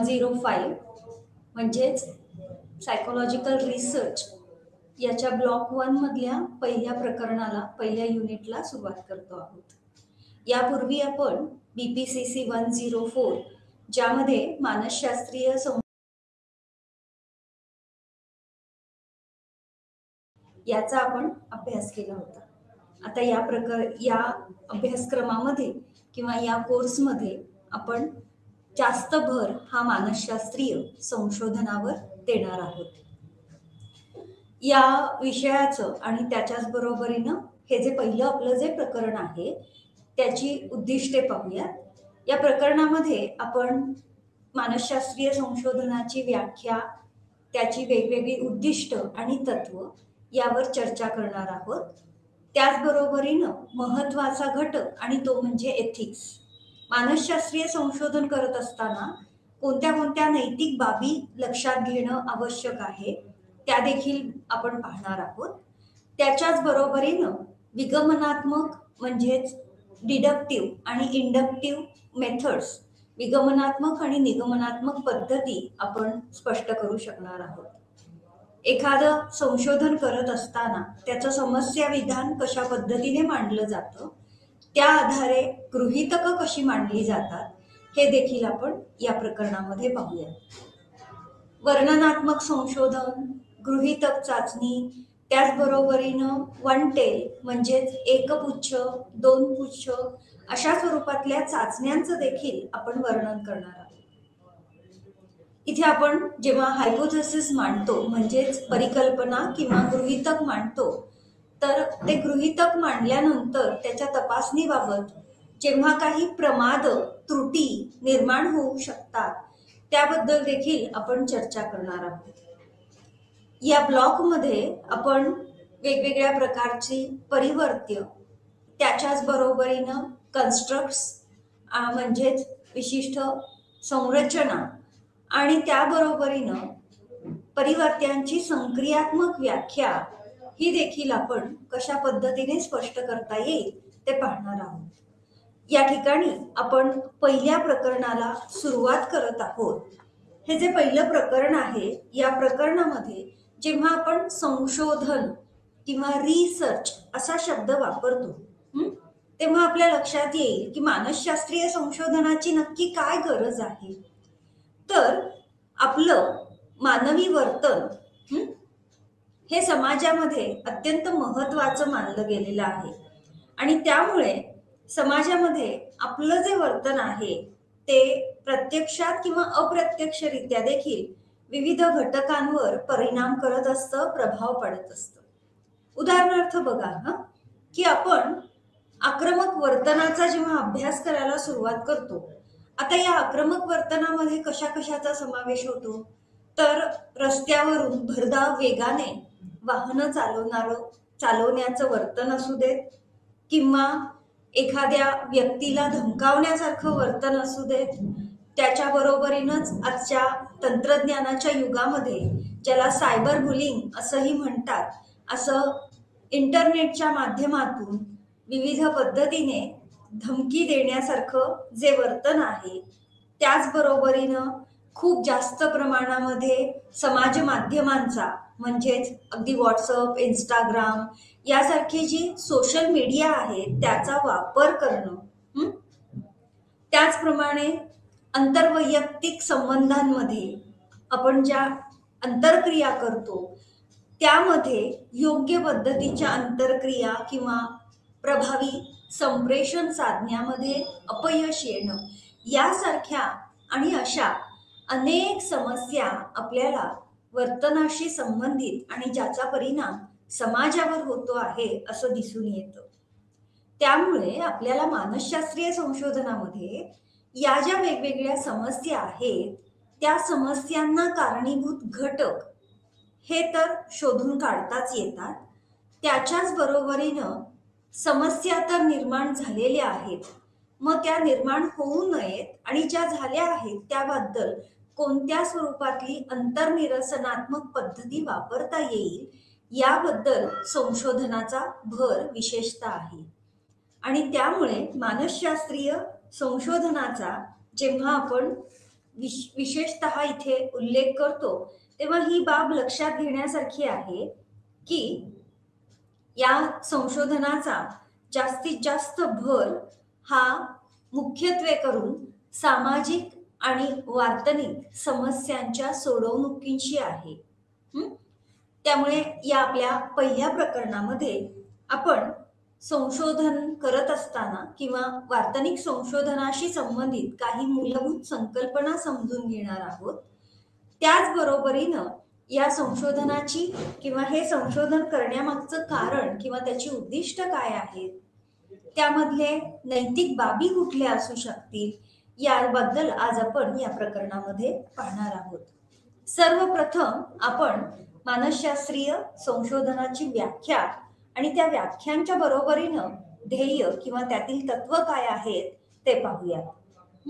105 म्हणजेच psychological research याच्या block 1 मधल्या पहिल्या युनिटला सुरुवात करतो आहोत. यापूर्वी आपण BPCC 104 ज्यामध्ये मानसशास्त्रीय याचा आपण अभ्यास केला होता. आता या अभ्यासक्रमामध्ये किंवा या कोर्समध्ये आपण जास्त भर हा मानसशास्त्रीय संशोधनावर देणार आहोत. या विषयाचं आणि त्याच्याच बरोबरीनं हे जे पहिलं आपलं जे प्रकरण आहे त्याची उद्दिष्टे पाहूयात. या प्रकरणामध्ये आपण मानसशास्त्रीय संशोधनाची व्याख्या, त्याची वेगवेगळी उद्दिष्ट आणि तत्व यावर चर्चा करणार आहोत. त्याचबरोबरीनं महत्वाचा घटक आणि तो म्हणजे एथिक्स. मानसशास्त्रीय संशोधन करत असताना कोणत्या कोणत्या नैतिक बाबी लक्षात घेणं आवश्यक आहे त्या देखील आपण पाहणार आहोत. त्याच्याच बरोबरीनं विगमनात्मक म्हणजेच डिडक्टिव्ह आणि इंडक्टिव्ह मेथड्स, विगमनात्मक आणि निगमनात्मक पद्धती आपण स्पष्ट करू शकणार आहोत. एखादं संशोधन करत असताना त्याचं समस्या विधान कशा पद्धतीने मांडलं जातं, त्या आधारे गृहीतकं कशी मांडली जातात हे देखील आपण या प्रकरणामध्ये पाहूया. वर्णनात्मक संशोधन, गृहीतक चाचणी, त्याचबरोबरीनं वन टेल म्हणजेच एकपुच्छ, दोन पुच्छ अशा स्वरूपातल्या चाचण्यांचं देखील आपण वर्णन करणार आहोत. इथे आपण जेव्हा हायपोथेसिस मांडतो म्हणजेच परिकल्पना किंवा गृहीतक मांडतो तर ते गृहीतक मांडल्यानंतर त्याच्या तपासणीबाबत जेव्हा काही प्रमाद, त्रुटी निर्माण होऊ शकतात त्याबद्दल देखील आपण चर्चा करणार आहोत. या ब्लॉकमध्ये आपण वेगवेगळ्या प्रकारची परिवर्त्य, त्याच्याच बरोबरीनं कन्स्ट्रक्ट्स म्हणजेच विशिष्ट संरचना आणि त्याबरोबरीनं परिवर्त्यांची संक्रियात्मक व्याख्या ही देखील आपण कशा पद्धतीने स्पष्ट करता येईल ते पाहणार आहोत. या ठिकाणी आपण पहिल्या प्रकरणाला सुरुवात करत आहोत. हे जे पहिलं प्रकरण आहे या प्रकरणामध्ये जेव्हा आपण संशोधन किंवा रिसर्च असा शब्द वापरतो तेव्हा आपल्या लक्षात येईल की मानसशास्त्रीय संशोधनाची नक्की काय गरज आहे. तर आपलं मानवी वर्तन हे समाजामध्ये अत्यंत महत्वाचं मानलं गेलेलं आहे आणि त्यामुळे समाजामध्ये आपलं जे वर्तन आहे ते प्रत्यक्षात किंवा अप्रत्यक्षरित्या देखील विविध घटकांवर परिणाम करत असतं, प्रभाव पडत असतं. उदाहरणार्थ बघा की आपण आक्रमक वर्तनाचा जेव्हा अभ्यास करायला सुरुवात करतो, आता या आक्रमक वर्तनामध्ये कशाचा समावेश होतो तर रस्त्यावरून भरधाव वेगाने वाहनं चालवण्याचं वर्तन असू देत किंवा एखाद्या व्यक्तीला धमकावण्यासारखं वर्तन असू देत, त्याच्या बरोबरीनंच आजच्या तंत्रज्ञानाच्या युगामध्ये ज्याला सायबर बुलिंग असंही म्हणतात, असं इंटरनेटच्या माध्यमातून विविध पद्धतीने धमकी देण्यासारखं जे वर्तन आहे, त्याचबरोबरीनं खूप जास्त प्रमाणामध्ये समाज माध्यमांचा म्हणजेच अगदी व्हॉट्सअप, इंस्टाग्राम यासारखी जी सोशल मीडिया आहे त्याचा वापर करणं, त्याचप्रमाणे आंतरवैयक्तिक संबंधांमध्ये आपण ज्या आंतरक्रिया करतो त्यामध्ये योग्य पद्धतीच्या आंतरक्रिया किंवा प्रभावी संप्रेषण साधण्यामध्ये अपयश येणं यासारख्या आणि अशा अनेक समस्या आपल्याला वर्तनाशी संबंधित आणि ज्याचा परिणाम समाजावर होतो आहे असं दिसून येतं. त्यामुळे आपल्याला मानसशास्त्रीय संशोधनामध्ये या ज्या वेगवेगळ्या समस्या आहेत त्या समस्यांना कारणीभूत घटक हे तर शोधून काढताच येतात, त्याच्याच बरोबरीनं समस्या तर निर्माण झालेल्या आहेत, मग त्या निर्माण होऊ नयेत आणि ज्या झाल्या आहेत त्याबद्दल कोणत्या स्वरूपातली अंतर्निरसनात्मक पद्धती वापरता येईल याबद्दल संशोधनाचा भर विशेषतः आहे. आणि त्यामुळे मानसशास्त्रीय संशोधनाचा जेव्हा आपण विशेषतः इथे उल्लेख करतो, तेव्हा ही बाब लक्षात घेण्यासारखी आहे की या संशोधनाचा जास्तीत जास्त भर हा मुख्यत्वे करून सामाजिक आणि वार्तनिक समस्यांच्या सोडवणुकीची आहे. त्यामुळे या आपल्या पहिल्या प्रकरणामध्ये आपण संशोधन करत असताना किंवा वार्तनिक संशोधनाशी संबंधित काही मूलभूत संकल्पना समजून घेणार आहोत. त्याचबरोबरीनं या संशोधनाची किंवा हे संशोधन करण्यामागचं कारण किंवा त्याची उद्दिष्ट काय आहेत, त्यामधले नैतिक बाबी कुठल्या असू शकतील, याबद्दल आज आपण या प्रकरणामध्ये पाहणार आहोत. सर्वप्रथम आपण मानसशास्त्रीय संशोधनाची व्याख्या आणि त्या व्याख्यांच्या बरोबरीनं ध्येय किंवा त्यातील तत्व काय आहेत ते पाहूयात.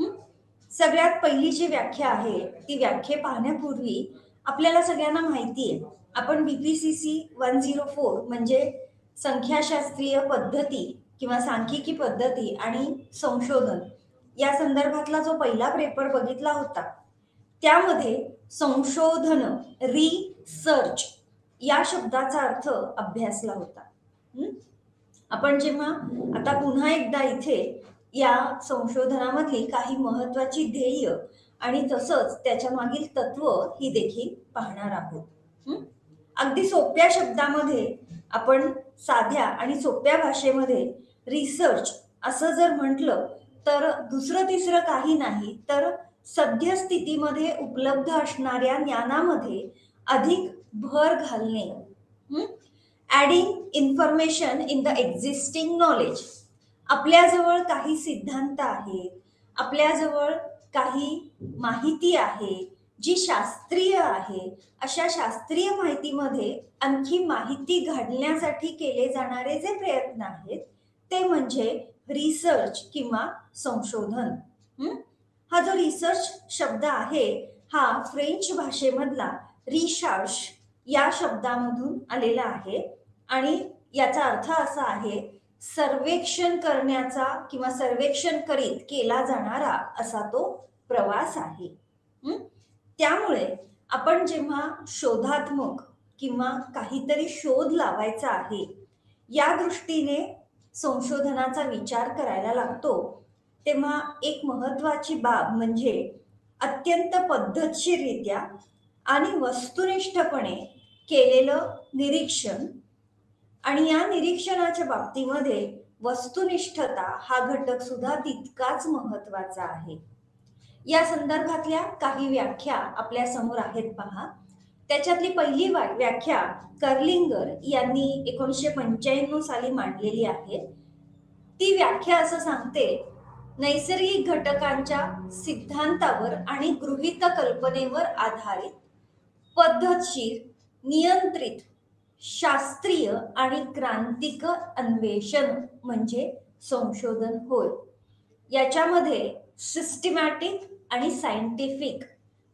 सगळ्यात पहिली जी व्याख्या आहे ती व्याख्या पाहण्यापूर्वी आपल्याला सगळ्यांना माहिती आहे, आपण BPCC 104 म्हणजे संख्याशास्त्रीय पद्धती किंवा सांख्यिकी पद्धती आणि संशोधन या संदर्भातला जो पहिला पेपर बघितला होता, त्यामध्ये संशोधन रिसर्च या शब्दाचा अर्थ अभ्यासला होता. आपण जेव्हा आता पुन्हा एकदा इथे या संशोधनामधली काही महत्वाची ध्येय आणि तसंच त्याच्या मागील तत्व ही देखील पाहणार आहोत. अगदी सोप्या शब्दामध्ये आपण साध्या आणि सोप्या भाषेमध्ये रिसर्च असं जर म्हटलं तर दुसरं तिसरं काही नाही, तर सद्यस्थितीमध्ये उपलब्ध असणाऱ्या ज्ञानामध्ये अधिक भर घालणे. Adding information in the existing knowledge. आपल्याजवळ काही सिद्धांत आहेत, आपल्याजवळ काही माहिती आहे जी शास्त्रीय आहे, अशा शास्त्रीय माहितीमध्ये आणखी माहिती घडण्यासाठी केले जाणारे जे प्रयत्न आहेत ते म्हणजे रिसर्च किंवा संशोधन. हा जो रिसर्च शब्द आहे हा फ्रेंच भाषेमधला रिशर्च या शब्दामधून आलेला आहे आणि याचा अर्थ असा आहे सर्वेक्षण करण्याचा किंवा सर्वेक्षण करीत केला जाणारा असा तो प्रवास आहे. त्यामुळे आपण जेव्हा शोधात्मक किंवा काहीतरी शोध लावायचा आहे या दृष्टीने संशोधनाचा विचार करायला लागतो, तेव्हा एक महत्वाची बाब म्हणजे अत्यंत पद्धतशीररित्या आणि वस्तुनिष्ठपणे केलेलं निरीक्षण. आणि या निरीक्षणाच्या बाबतीमध्ये वस्तुनिष्ठता हा घटक सुद्धा तितकाच महत्वाचा आहे. या संदर्भातल्या काही व्याख्या आपल्या समोर आहेत पहा. त्याच्यातली पहिली व्याख्या कर्लिंगर यांनी 1995 साली मांडलेली आहे. ती व्याख्या असं सांगते, नैसर्गिक घटकांच्या सिद्धांतावर आणि गृहीत कल्पनेवर आधारित पद्धतशीर, नियंत्रित, शास्त्रीय आणि क्रांतिक अन्वेषण म्हणजे संशोधन होय. याच्यामध्ये सिस्टमॅटिक आणि सायंटिफिक,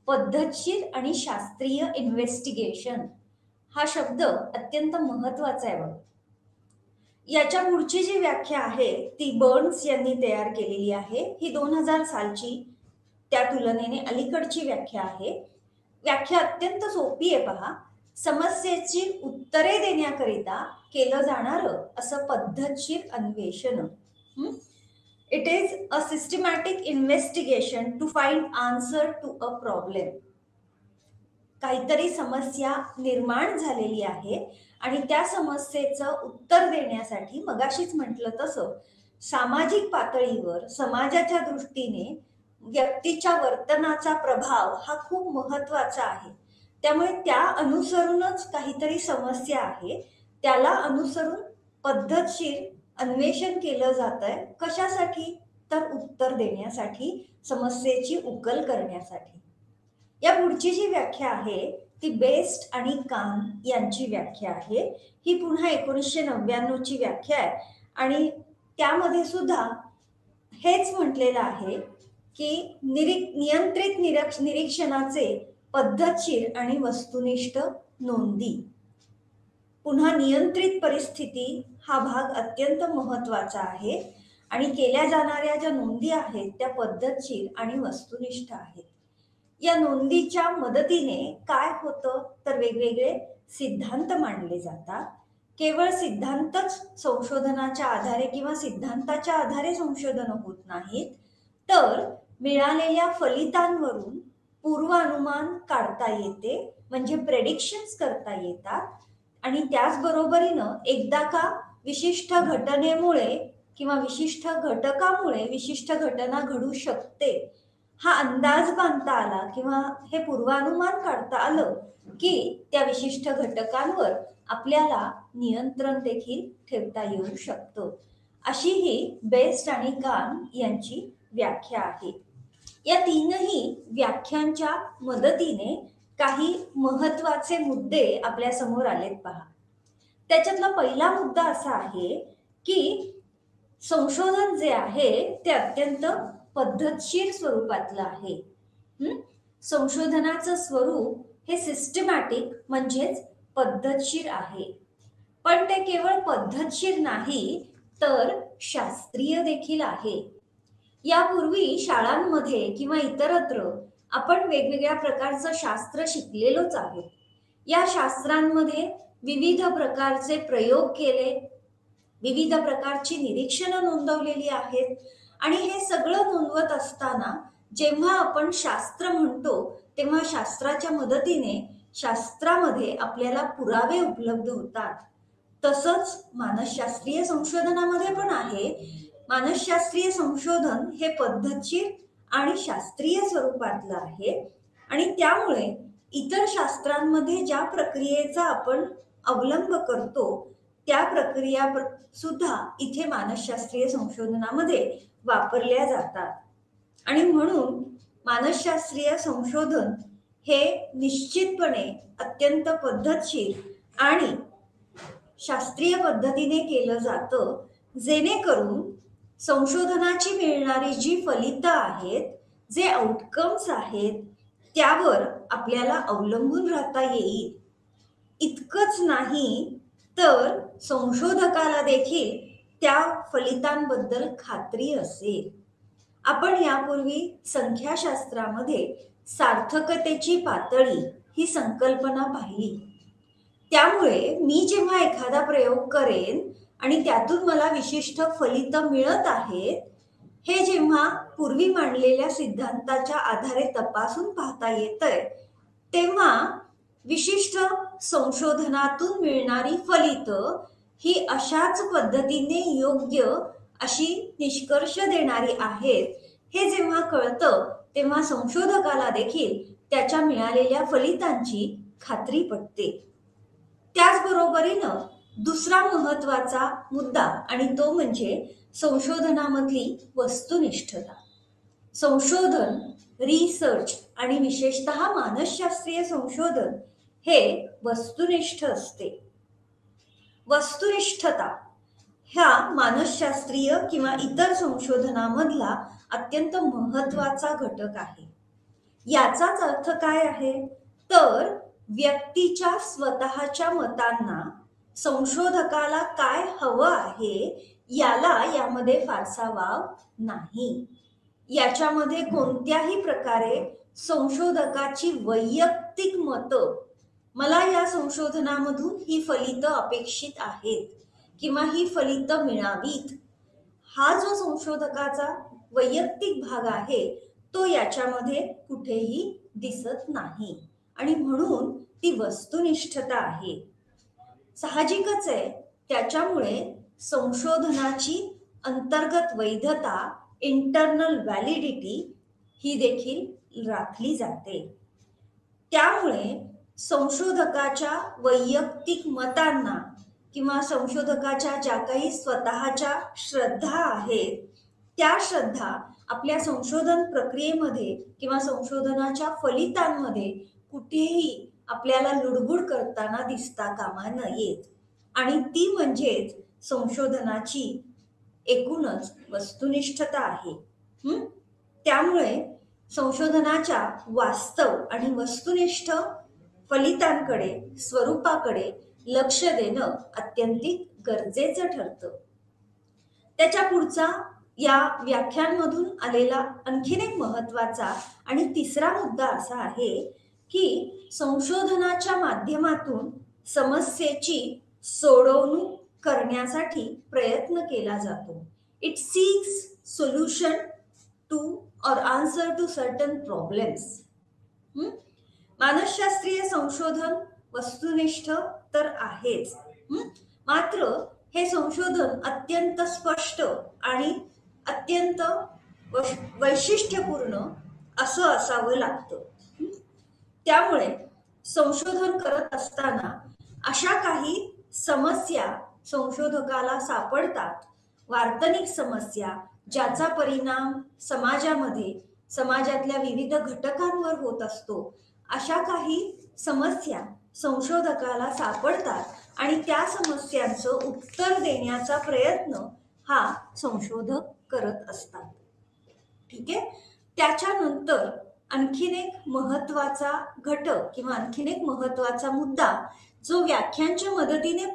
पद्धतशीर आणि शास्त्रीय इन्व्हेस्टिगेशन हा शब्द अत्यंत महत्वाचा आहे. याच्या पुढची जी व्याख्या आहे ती बर्न्स यांनी तयार केलेली आहे. ही 2000 सालची त्या तुलनेने अलीकडची व्याख्या आहे. व्याख्या अत्यंत सोपी आहे पहा. समस्येची उत्तरे देण्याकरिता केलं जाणारं असं पद्धतशीर अन्वेषण. It is a systematic investigation to find answer to a problem. काहीतरी समस्या निर्माण झालेली आहे आणि त्या समस्येचं उत्तर देण्यासाठी मगाशीच म्हटलं तसं सामाजिक पातळीवर समाजाच्या दृष्टीने व्यक्तीच्या वर्तनाचा प्रभाव हा खूप महत्वाचा आहे. त्यामुळे त्या अनुसरूनच काहीतरी समस्या आहे, त्याला अनुसरून पद्धतशीर अन्वेषण केलं जातंय. कशासाठी? तर उत्तर देण्यासाठी, समस्येची उकल करण्यासाठी. या पुढची जी व्याख्या आहे ती बेस्ट आणि कान यांची व्याख्या आहे. ही पुन्हा 1999 ची व्याख्या आहे आणि त्यामध्ये सुद्धा हेच म्हटलेलं आहे की नियंत्रित निरीक्षणाचे पद्धतशीर आणि वस्तुनिष्ठ नोंदी. पुन्हा नियंत्रित परिस्थिती हा भाग अत्यंत महत्वाचा आहे आणि केल्या जाणाऱ्या ज्या नोंदी आहेत त्या पद्धतशीर आणि वस्तुनिष्ठ आहेत. या नोंदीच्या मदतीने काय होतं तर वेगवेगळे सिद्धांत मांडले जातात. केवळ सिद्धांतच संशोधनाच्या आधारे किंवा सिद्धांताच्या आधारे संशोधन होत नाहीत, तर मिळालेल्या फलितांवरून पूर्वानुमान काढता येते, म्हणजे प्रेडिक्शन्स करता येतात. आणि त्याचबरोबरीनं एकदा का विशिष्ट घटनेमुळे किंवा विशिष्ट घटकामुळे विशिष्ट घटना घडू शकते हा अंदाज बांधता आला किंवा हे पूर्वानुमान काढता आलं की त्या विशिष्ट घटकांवर आपल्याला नियंत्रण देखील ठेवता येऊ शकतं. अशी ही बेस्ट आणि गान यांची व्याख्या आहे. या तीनही व्याख्यांच्या मदतीने काही महत्वाचे मुद्दे आपल्या समोर आलेत पहा. त्याच्यातला पहिला मुद्दा असा आहे की संशोधन जे आहे ते अत्यंत पद्धतशीर स्वरूपातलं आहे. संशोधनाचं स्वरूप हे सिस्टमॅटिक म्हणजेच पद्धतशीर आहे. पण ते केवळ पद्धतशीर नाही तर शास्त्रीय देखील आहे. यापूर्वी शाळांमध्ये किंवा इतरत्र आपण वेगवेगळ्या प्रकारचं शास्त्र शिकलेलोच आहोत. या शास्त्रांमध्ये विविध प्रकारचे प्रयोग केले, विविध प्रकारची निरीक्षणं नोंदवलेली आहेत. आणि हे सगळं नोंदवत असताना जेव्हा आपण शास्त्र म्हणतो तेव्हा शास्त्राच्या मदतीने शास्त्रामध्ये आपल्याला पुरावे उपलब्ध होतात. तसंच मानसशास्त्रीय संशोधनामध्ये पण आहे. मानसशास्त्रीय संशोधन हे पद्धतशीर आणि शास्त्रीय स्वरूपातलं आहे आणि त्यामुळे इतर शास्त्रांमध्ये ज्या प्रक्रियेचा आपण अवलंब करतो त्या प्रक्रिया सुद्धा इथे मानसशास्त्रीय संशोधनामध्ये वापरल्या जातात. आणि म्हणून मानसशास्त्रीय संशोधन हे निश्चितपणे अत्यंत पद्धतशीर आणि शास्त्रीय पद्धतीने केलं जातं, जेणेकरून संशोधनाची मिळणारी जी फलितं आहेत, जे आउटकम्स आहेत, त्यावर आपल्याला अवलंबून राहता येईल. इतकंच नाही तर संशोधकाला देखील त्या फलितांबद्दल खात्री असेल. आपण यापूर्वी संख्याशास्त्रामध्ये सार्थकतेची पातळी ही संकल्पना पाहिली. त्यामुळे मी जेव्हा एखादा प्रयोग करेन आणि त्यातून मला विशिष्ट फलितं मिळत आहेत, हे जेव्हा पूर्वी मांडलेल्या सिद्धांताच्या आधारे तपासून पाहता येतंय, तेव्हा विशिष्ट संशोधनातून मिळणारी फलितं ही अशाच पद्धतीने योग्य अशी निष्कर्ष देणारी आहेत, हे जेव्हा कळतं तेव्हा संशोधकाला देखील त्याच्या मिळालेल्या फलितांची खात्री पटते. त्याचबरोबरीनं दुसरा महत्वाचा मुद्दा आणि तो म्हणजे संशोधनामधली वस्तुनिष्ठता. संशोधन, रिसर्च आणि विशेषतः मानसशास्त्रीय संशोधन हे वस्तुनिष्ठ असते. वस्तुनिष्ठता ह्या मानसशास्त्रीय किंवा इतर संशोधनामधला अत्यंत महत्वाचा घटक आहे. याचाच अर्थ काय आहे तर व्यक्तीच्या स्वतःच्या मतांना संशोधकाला काय हवं आहे याला यामध्ये फारसा वाव नाही. याच्यामध्ये कोणत्याही प्रकारे संशोधकाची वैयक्तिक मतं, मला या संशोधनामधून ही फलितं अपेक्षित आहेत किंवा ही फलितं मिळावीत, हा जो संशोधकाचा वैयक्तिक भाग आहे तो याच्यामध्ये कुठेही दिसत नाही आणि म्हणून ती वस्तुनिष्ठता आहे. साहजिकच आहे, त्याच्यामुळे संशोधनाची अंतर्गत वैधता, इंटरनल व्हॅलिडिटी ही देखील राखली जाते. त्यामुळे संशोधकाच्या वैयक्तिक मतांना किंवा संशोधकाच्या ज्या काही स्वतःच्या श्रद्धा आहेत त्या श्रद्धा आपल्या संशोधन प्रक्रियेमध्ये किंवा संशोधनाच्या फलितांमध्ये कुठेही आपल्याला लुडबुड करताना दिसता कामा नयेत. आणि ती म्हणजेच संशोधनाची एकूणच वस्तुनिष्ठता आहे. त्यामुळे संशोधनाच्या वास्तव आणि वस्तुनिष्ठ फलितांकडे, स्वरूपाकडे लक्ष देणं अत्यंतिक गरजेचं ठरतं. त्याच्या पुढचा या व्याख्यानमधून आलेला आणखीन एक महत्वाचा आणि तिसरा मुद्दा असा आहे की संशोधनाच्या माध्यमातून समस्येची सोडवणूक करण्यासाठी प्रयत्न केला जातो. इट सीक्स सोल्युशन टू और आन्सर टू सर्टन प्रॉब्लेम्स. मानसशास्त्रीय संशोधन वस्तुनिष्ठ तर आहेच, मात्र हे संशोधन अत्यंत स्पष्ट आणि अत्यंत वैशिष्ट्यपूर्ण असं असावं लागतं. त्यामुळे संशोधन करत असताना अशा काही समस्या संशोधकाला सापडतात, वार्तनिक समस्या ज्याचा परिणाम समाजामध्ये समाजातल्या विविध घटकांवर होत असतो. अशा काही समस्या संशोधकाला सापडतात आणि त्या समस्यांचं उत्तर देण्याचा प्रयत्न हा संशोधक करत असतात. ठीक आहे. त्याच्यानंतर आणखीन एक महत्वाचा घटक किंवा आणखीन एक महत्वाचा मुद्दा जो व्याख्यानच्या मदतीने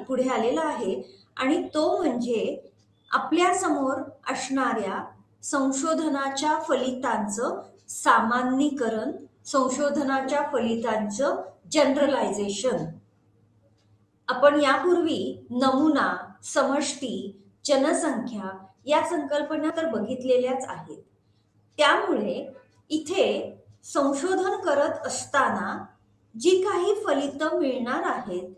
पुढे आलेला आहे आणि तो म्हणजे आपल्या समोर असणाऱ्या संशोधनाच्या फलितांचं सामान्यीकरण, संशोधनाच्या फलितांचं जनरलायझेशन. आपण यापूर्वी नमुना, समष्टी, जनसंख्या या संकल्पना तर बघितलेल्याच आहेत. त्यामुळे इथे संशोधन करत असताना जी काही फलितं मिळणार आहेत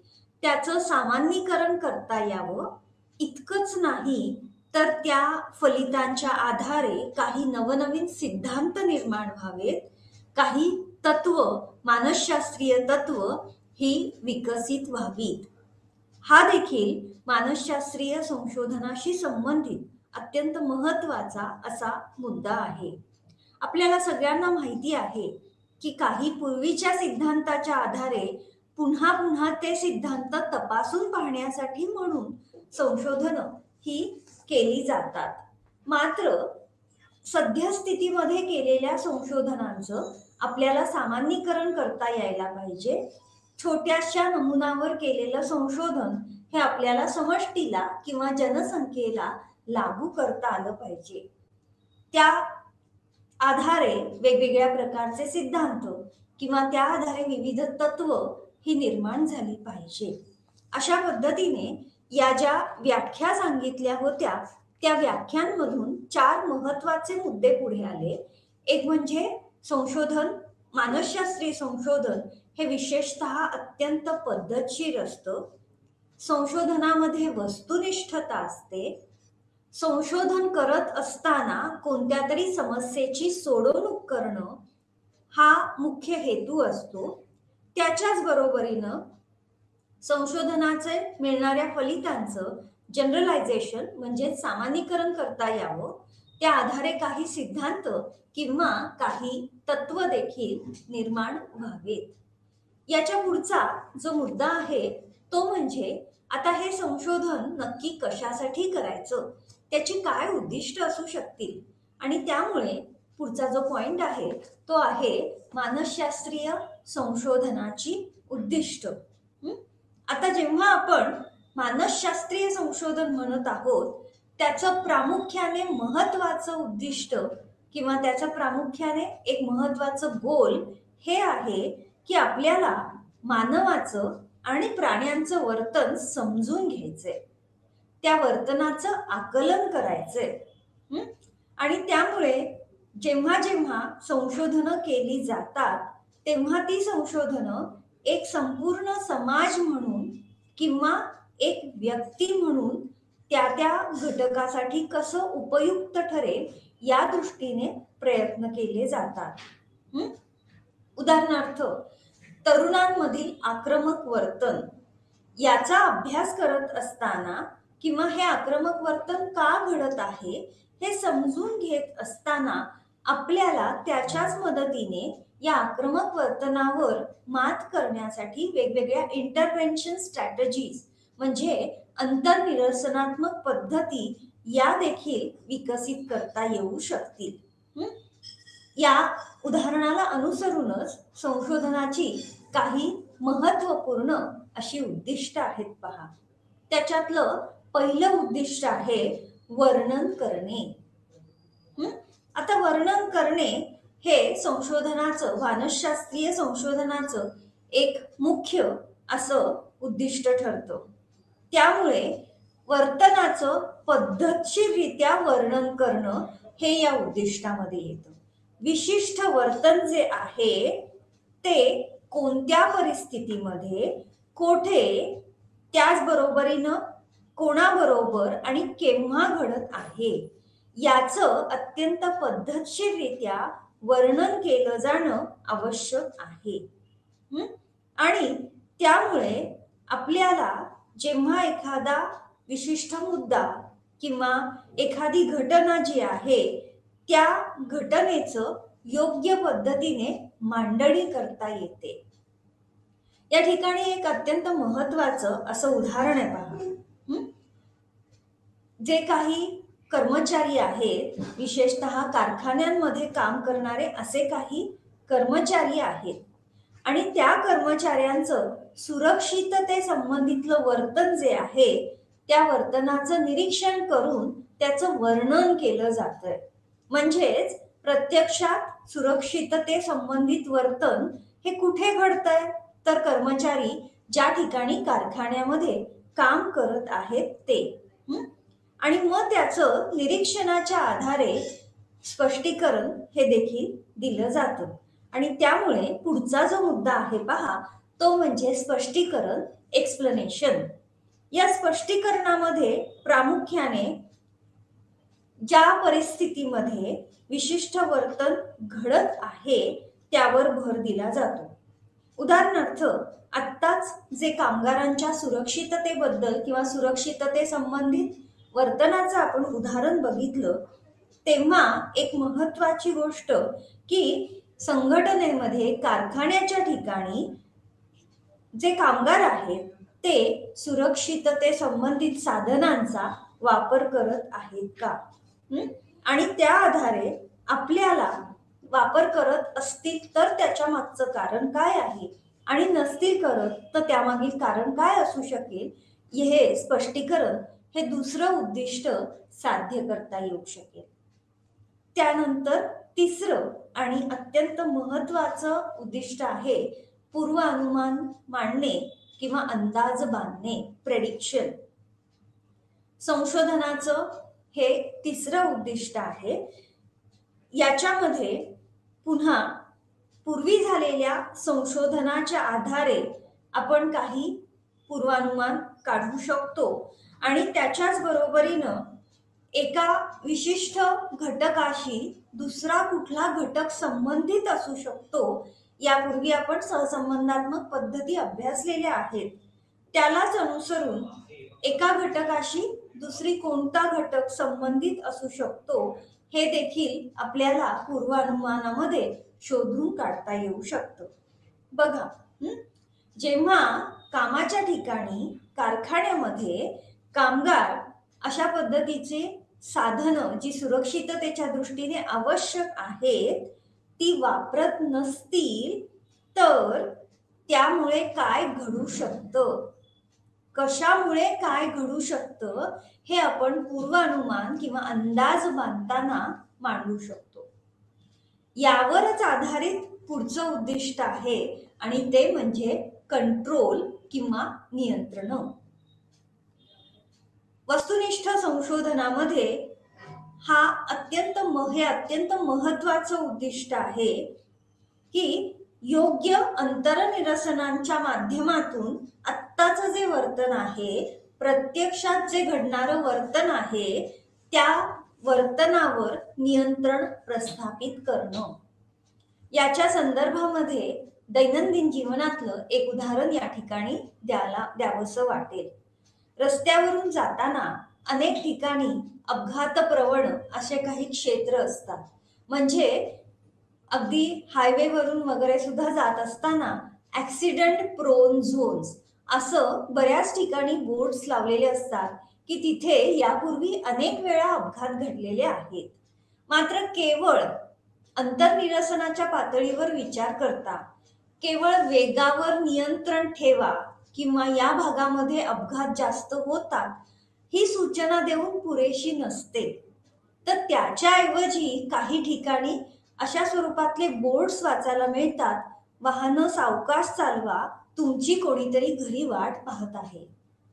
त्याचं सामान्यीकरण करता यावं इतकंच नाही, तर त्या फलितांच्या आधारे काही नवनवीन सिद्धांत निर्माण व्हावेत, काही तत्व, मानसशास्त्रीय तत्व ही विकसित व्हावीत. हा देखील मानसशास्त्रीय संशोधनाशी संबंधित अत्यंत महत्वाचा असा मुद्दा आहे. आपल्याला सगळ्यांना माहिती आहे की काही पूर्वीच्या सिद्धांताच्या आधारे पुन्हा पुन्हा ते सिद्धांत तपासून पाहण्यासाठी म्हणून संशोधनं ही केली जातात. मात्र सद्यस्थितीमध्ये केलेल्या संशोधनांचं आपल्याला सामान्यीकरण करता यायला पाहिजे. छोट्याशा नमुनावर केलेलं संशोधन हे आपल्याला समष्टीला किंवा जनसंख्येला लागू करता आलं पाहिजे. त्या आधारे वेगवेगळ्या प्रकारचे सिद्धांत किंवा त्या आधारे विविध तत्व ही निर्माण झाली पाहिजे. अशा पद्धतीने या ज्या व्याख्या सांगितल्या होत्या त्या व्याख्यांमधून 4 महत्वाचे मुद्दे पुढे आले. एक म्हणजे संशोधन, मानसशास्त्रीय संशोधन हे विशेषतः अत्यंत पद्धतशीर असतं. संशोधनामध्ये वस्तुनिष्ठता असते. संशोधन करत असताना कोणत्या तरी समस्येची सोडवणूक करणं हा मुख्य हेतू असतो. त्याच्याच बरोबरीनं संशोधनाचे मिळणाऱ्या फलितांचं जनरलायझेशन म्हणजे सामान्यीकरण करता यावं, त्या आधारे काही सिद्धांत किंवा काही तत्व देखील निर्माण व्हावेत. याच्या पुढचा जो मुद्दा आहे तो म्हणजे आता हे संशोधन नक्की कशासाठी करायचं, त्याची काय उद्दिष्ट असू शकतील आणि त्यामुळे पुढचा जो पॉइंट आहे तो आहे मानसशास्त्रीय संशोधनाची उद्दिष्ट. आता जेव्हा आपण मानसशास्त्रीय संशोधन म्हणत आहोत त्याचं प्रामुख्याने महत्वाचं उद्दिष्ट किंवा त्याचं प्रामुख्याने एक महत्वाचं गोल हे आहे की आपल्याला मानवाचं आणि प्राण्यांचं वर्तन समजून घ्यायचंय, त्या वर्तनाचं आकलन करायचंय. आणि त्यामुळे जेव्हा जेव्हा संशोधनं केली जातात तेव्हा ती संशोधनं एक संपूर्ण समाज म्हणून किंवा एक व्यक्ती म्हणून त्या त्या घटकासाठी कसं उपयुक्त ठरेल या दृष्टीने प्रयत्न केले जातात. उदाहरणार्थ तरुणांमधील आक्रमक वर्तन याचा अभ्यास करत असताना किंवा हे आक्रमक वर्तन का घडत आहे हे समजून घेत असताना आपल्याला त्याच्याच मदतीने या आक्रमक वर्तनावर मात करण्यासाठी वेगवेगळ्या इंटरव्हेन्शन स्ट्रॅटेजीज म्हणजे अंतर्निरसनात्मक पद्धती या देखील विकसित करता येऊ शकतील. या उदाहरणाला अनुसरूनच संशोधनाची काही महत्वपूर्ण अशी उद्दिष्ट आहेत पहा. त्याच्यातलं पहिलं उद्दिष्ट आहे वर्णन करणे. आता वर्णन करणे हे संशोधनाचं, मानसशास्त्रीय संशोधनाचं एक मुख्य असं उद्दिष्ट ठरतं. त्यामुळे वर्तनाचं पद्धतशीररित्या वर्णन करणं हे या उद्दिष्टामध्ये येतं. विशिष्ट वर्तन जे आहे ते कोणत्या परिस्थितीमध्ये, कोठे, त्याचबरोबरीनं कोणाबरोबर आणि केव्हा घडत आहे याचं अत्यंत पद्धतशीररित्या वर्णन केलं जाणं आवश्यक आहे. आणि त्यामुळे आपल्याला जेव्हा एखादा विशिष्ट मुद्दा किंवा एखादी घटना जी आहे त्या घटनेचं योग्य पद्धतीने मांडणी करता येते. या ठिकाणी एक अत्यंत महत्वाचं असं उदाहरण आहे पहा. जे काही कर्मचारी आहेत, विशेषतः कारखान्यांमध्ये काम करणारे असे काही कर्मचारी आहेत आणि त्या कर्मचाऱ्यांचं सुरक्षितते संबंधितलं वर्तन जे आहे त्या वर्तनाचं निरीक्षण करून त्याचं वर्णन केलं जातंय. म्हणजेच प्रत्यक्षात सुरक्षितते संबंधित वर्तन हे कुठे घडतंय तर कर्मचारी ज्या ठिकाणी कारखान्यामध्ये काम करत आहेत ते. आणि मग त्याचं निरीक्षणाच्या आधारे स्पष्टीकरण हे देखील दिलं जातं. आणि त्यामुळे पुढचा जो मुद्दा आहे पहा तो म्हणजे स्पष्टीकरण, एक्सप्लेनेशन. या स्पष्टीकरणामध्ये प्रामुख्याने ज्या परिस्थितीमध्ये विशिष्ट वर्तन घडत आहे त्यावर भर दिला जातो. उदाहरणार्थ आत्ताच जे कामगारांच्या सुरक्षिततेबद्दल किंवा सुरक्षितते संबंधित वर्तनाचं आपण उदाहरण बघितलं तेव्हा एक महत्वाची गोष्ट की संघटनेमध्ये कारखान्याच्या ठिकाणी जे कामगार आहेत ते सुरक्षितते संबंधित साधनांचा वापर करत आहेत का, आणि त्या आधारे आपल्याला वापर करत असतील तर त्याच्या मागचं कारण काय आहे आणि नसतील करत तर त्यामागील कारण काय असू शकेल हे स्पष्टीकरण हे दुसरं उद्दिष्ट साध्य करता येऊ शकेल. त्यानंतर तिसरं आणि अत्यंत महत्वाचं उद्दिष्ट आहे पूर्वानुमान मांडणे किंवा अंदाज बांधणे, प्रेडिक्शन. संशोधनाचं हे तिसरं उद्दिष्ट आहे. याच्यामध्ये पुन्हा पूर्वी झालेल्या संशोधनाच्या आधारे आपण काही पूर्वानुमान काढू शकतो आणि त्याच्याच बरोबरीनं एका विशिष्ट घटकाशी दुसरा कुठला घटक संबंधित असू शकतो. यापूर्वी आपण सहसंबंधात्मक पद्धती अभ्यासलेल्या आहेत. त्यालाच अनुसरून एका घटकाशी दुसरी कोणता घटक संबंधित असू शकतो हे देखील आपल्याला पूर्वानुमानामध्ये शोधून काढता येऊ शकतं. बघा, जेव्हा कामाच्या ठिकाणी कारखान्यामध्ये कामगार अशा पद्धतीचे साधनं जी सुरक्षिततेच्या दृष्टीने आवश्यक आहेत ती वापरत नसतील तर त्यामुळे काय घडू शकतं, कशामुळे काय घडू शकतं हे आपण पूर्वानुमान किंवा अंदाज बांधताना मांडू शकतो. यावरच आधारित पुढचं उद्दिष्ट आहे आणि ते म्हणजे कंट्रोल किंवा नियंत्रण. वस्तुनिष्ठ संशोधनामध्ये हा अत्यंत महत्वाचं उद्दिष्ट आहे की योग्य अंतरनिरसनांच्या माध्यमातून आत्ताचं जे वर्तन आहे, प्रत्यक्षात जे घडणारं वर्तन आहे त्या वर्तनावर नियंत्रण प्रस्थापित करणं. याच्या संदर्भामध्ये दैनंदिन जीवनातलं एक उदाहरण या ठिकाणी द्यावंसं वाटेल. रस्त्यावरून जाताना अनेक ठिकाणी अपघातप्रवण असे काही क्षेत्र असतात. म्हणजे अगदी हायवेवरून वगैरे सुद्धा जात असताना ऍक्सिडेंट प्रोन झोन्स असं बऱ्याच ठिकाणी बोर्ड्स लावलेले असतात की तिथे यापूर्वी अनेक वेळा अपघात घडलेले आहेत. मात्र केवळ अंतर्निरसनाच्या पातळीवर विचार करता केवळ वेगावर नियंत्रण ठेवा किंवा या भागामध्ये अपघात जास्त होतात ही सूचना देऊन पुरेशी नसते. तर त्याच्याऐवजी काही ठिकाणी अशा स्वरूपातले बोर्ड्स वाचायला मिळतात. वाहनं सावकाश चालवा, तुमची कोणीतरी घरी वाट पाहत आहे.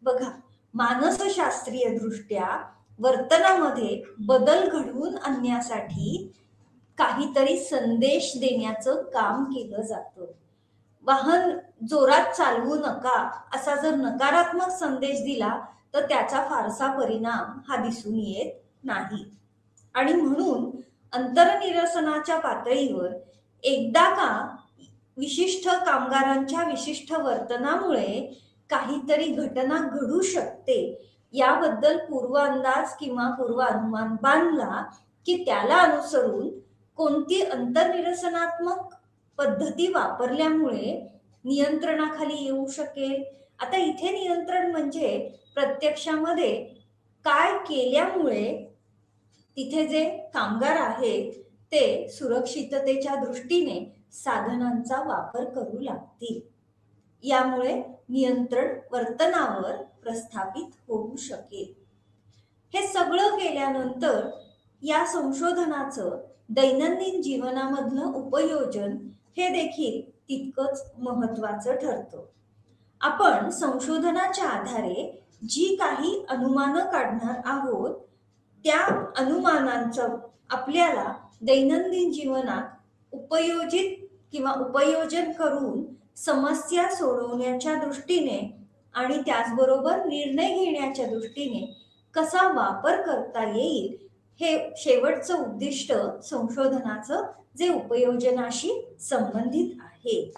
बघा, मानसशास्त्रीय दृष्ट्या वर्तनामध्ये बदल घडवून आणण्यासाठी काहीतरी संदेश देण्याचं काम केलं जातं. वाहन जोरात चालवू नका असा जर नकारात्मक संदेश दिला तर त्याचा फारसा परिणाम हा दिसून येत नाही. आणि म्हणून अंतर्निरसनाच्या पातळीवर एकदा का विशिष्ट कामगारांच्या विशिष्ट वर्तनामुळे काहीतरी घटना घडू शकते याबद्दल पूर्वअंदाज किंवा पूर्वानुमान बांधला की त्याला अनुसरून कोणती अंतर्निरसनात्मक पद्धती वापरल्यामुळे नियंत्रणाखाली येऊ शकेल. आता इथे नियंत्रण म्हणजे प्रत्यक्षामध्ये काय केल्यामुळे तिथे जे कामगार आहेत ते सुरक्षिततेच्या दृष्टीने साधनांचा वापर करू लागतील. यामुळे नियंत्रण वर्तनावर प्रस्थापित होऊ शकेल. हे सगळं केल्यानंतर या संशोधनाचं दैनंदिन जीवनामधलं उपयोजन हे देखील तितकंच महत्वाचं ठरतं. आपण संशोधनाच्या आधारे जी काही अनुमानं काढणार आहोत त्या अनुमानांचं आपल्याला दैनंदिन जीवनात उपयोजित किंवा उपयोजन करून समस्या सोडवण्याच्या दृष्टीने आणि त्याचबरोबर निर्णय घेण्याच्या दृष्टीने कसा वापर करता येईल हे शेवटचं उद्दिष्ट संशोधनाचं जे उपयोजनाशी संबंधित आहे.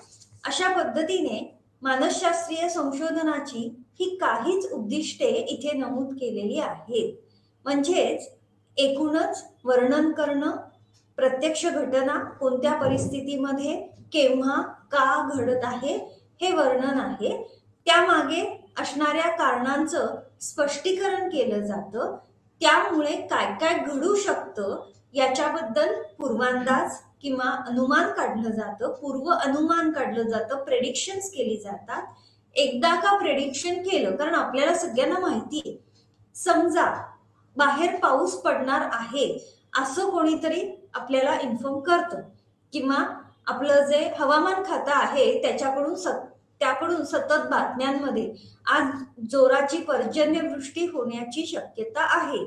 अशा पद्धतीने मानसशास्त्रीय संशोधनाची ही काहीच उद्दिष्टे इथे नमूद केलेली आहेत. म्हणजेच एकूणच वर्णन करणं, प्रत्यक्ष घटना कोणत्या परिस्थितीमध्ये केव्हा का घडत आहे हे वर्णन आहे. त्यामागे असणाऱ्या कारणांचं स्पष्टीकरण केलं जातं. त्यामुळे काय काय घडू शकतं याच्याबद्दल पूर्वांदाज किंवा अनुमान काढलं जातं, पूर्व अनुमान काढलं जातं, प्रेडिक्शन्स केली जातात. एकदा का प्रेडिक्शन केलं, कारण आपल्याला सगळ्यांना माहिती आहे, समजा बाहेर पाऊस पडणार आहे असं कोणीतरी आपल्याला इन्फॉर्म करतं किंवा आपलं जे हवामान खातं आहे त्याकडून सतत बातम्यांमध्ये आज जोराची पर्जन्यवृष्टी होण्याची शक्यता आहे.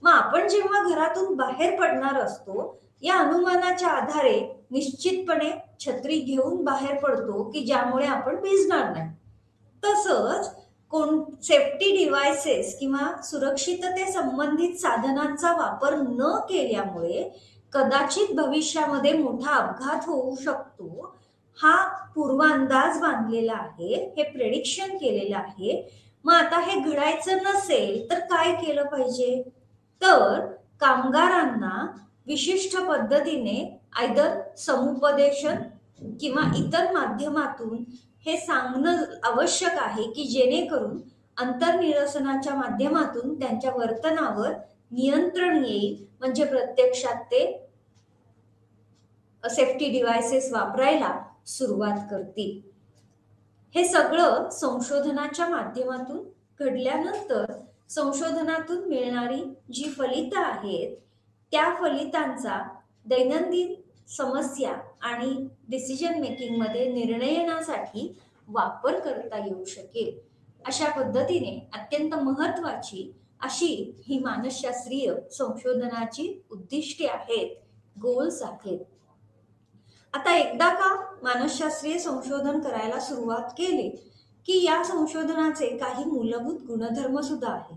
मग आपण जेव्हा घरातून बाहेर पडणार असतो या अनुमानाच्या आधारे निश्चितपणे छत्री घेऊन बाहेर पडतो की ज्यामुळे आपण भिजणार नाही. तसंच सेफ्टी डिव्हाइसेस किंवा सुरक्षितते संबंधित साधनांचा वापर न केल्यामुळे कदाचित भविष्यामध्ये मोठा अपघात होऊ शकतो हा पूर्वांदाज बांधलेला आहे, हे प्रेडिक्शन केलेलं आहे. मग आता हे घडायचं नसेल तर काय केलं पाहिजे? तर कामगारांना विशिष्ट पद्धतीने आयदर समुपदेशन किंवा इतर माध्यमातून हे सांगणं आवश्यक आहे की जेणेकरून अंतर्निरसनाच्या माध्यमातून त्यांच्या वर्तनावर नियंत्रण येईल, म्हणजे प्रत्यक्षात ते सेफ्टी डिव्हाइसेस वापरायला सुरुवात करतील. हे सगळं संशोधनाच्या माध्यमातून घडल्यानंतर संशोधनातून मिळणारी जी फलितं आहेत त्या फलितांचा दैनंदिन समस्या आणि डिसिजन मेकिंग मध्ये निर्णयासाठी वापर करता येऊ शकेल. अशा पद्धतीने अत्यंत महत्वाची अशी ही मानसशास्त्रीय संशोधनाची उद्दिष्टे आहेत, गोल्स आहेत. आता एकदा का मानसशास्त्रीय संशोधन करायला सुरुवात केली की या संशोधनाचे काही मूलभूत गुणधर्म सुद्धा आहेत.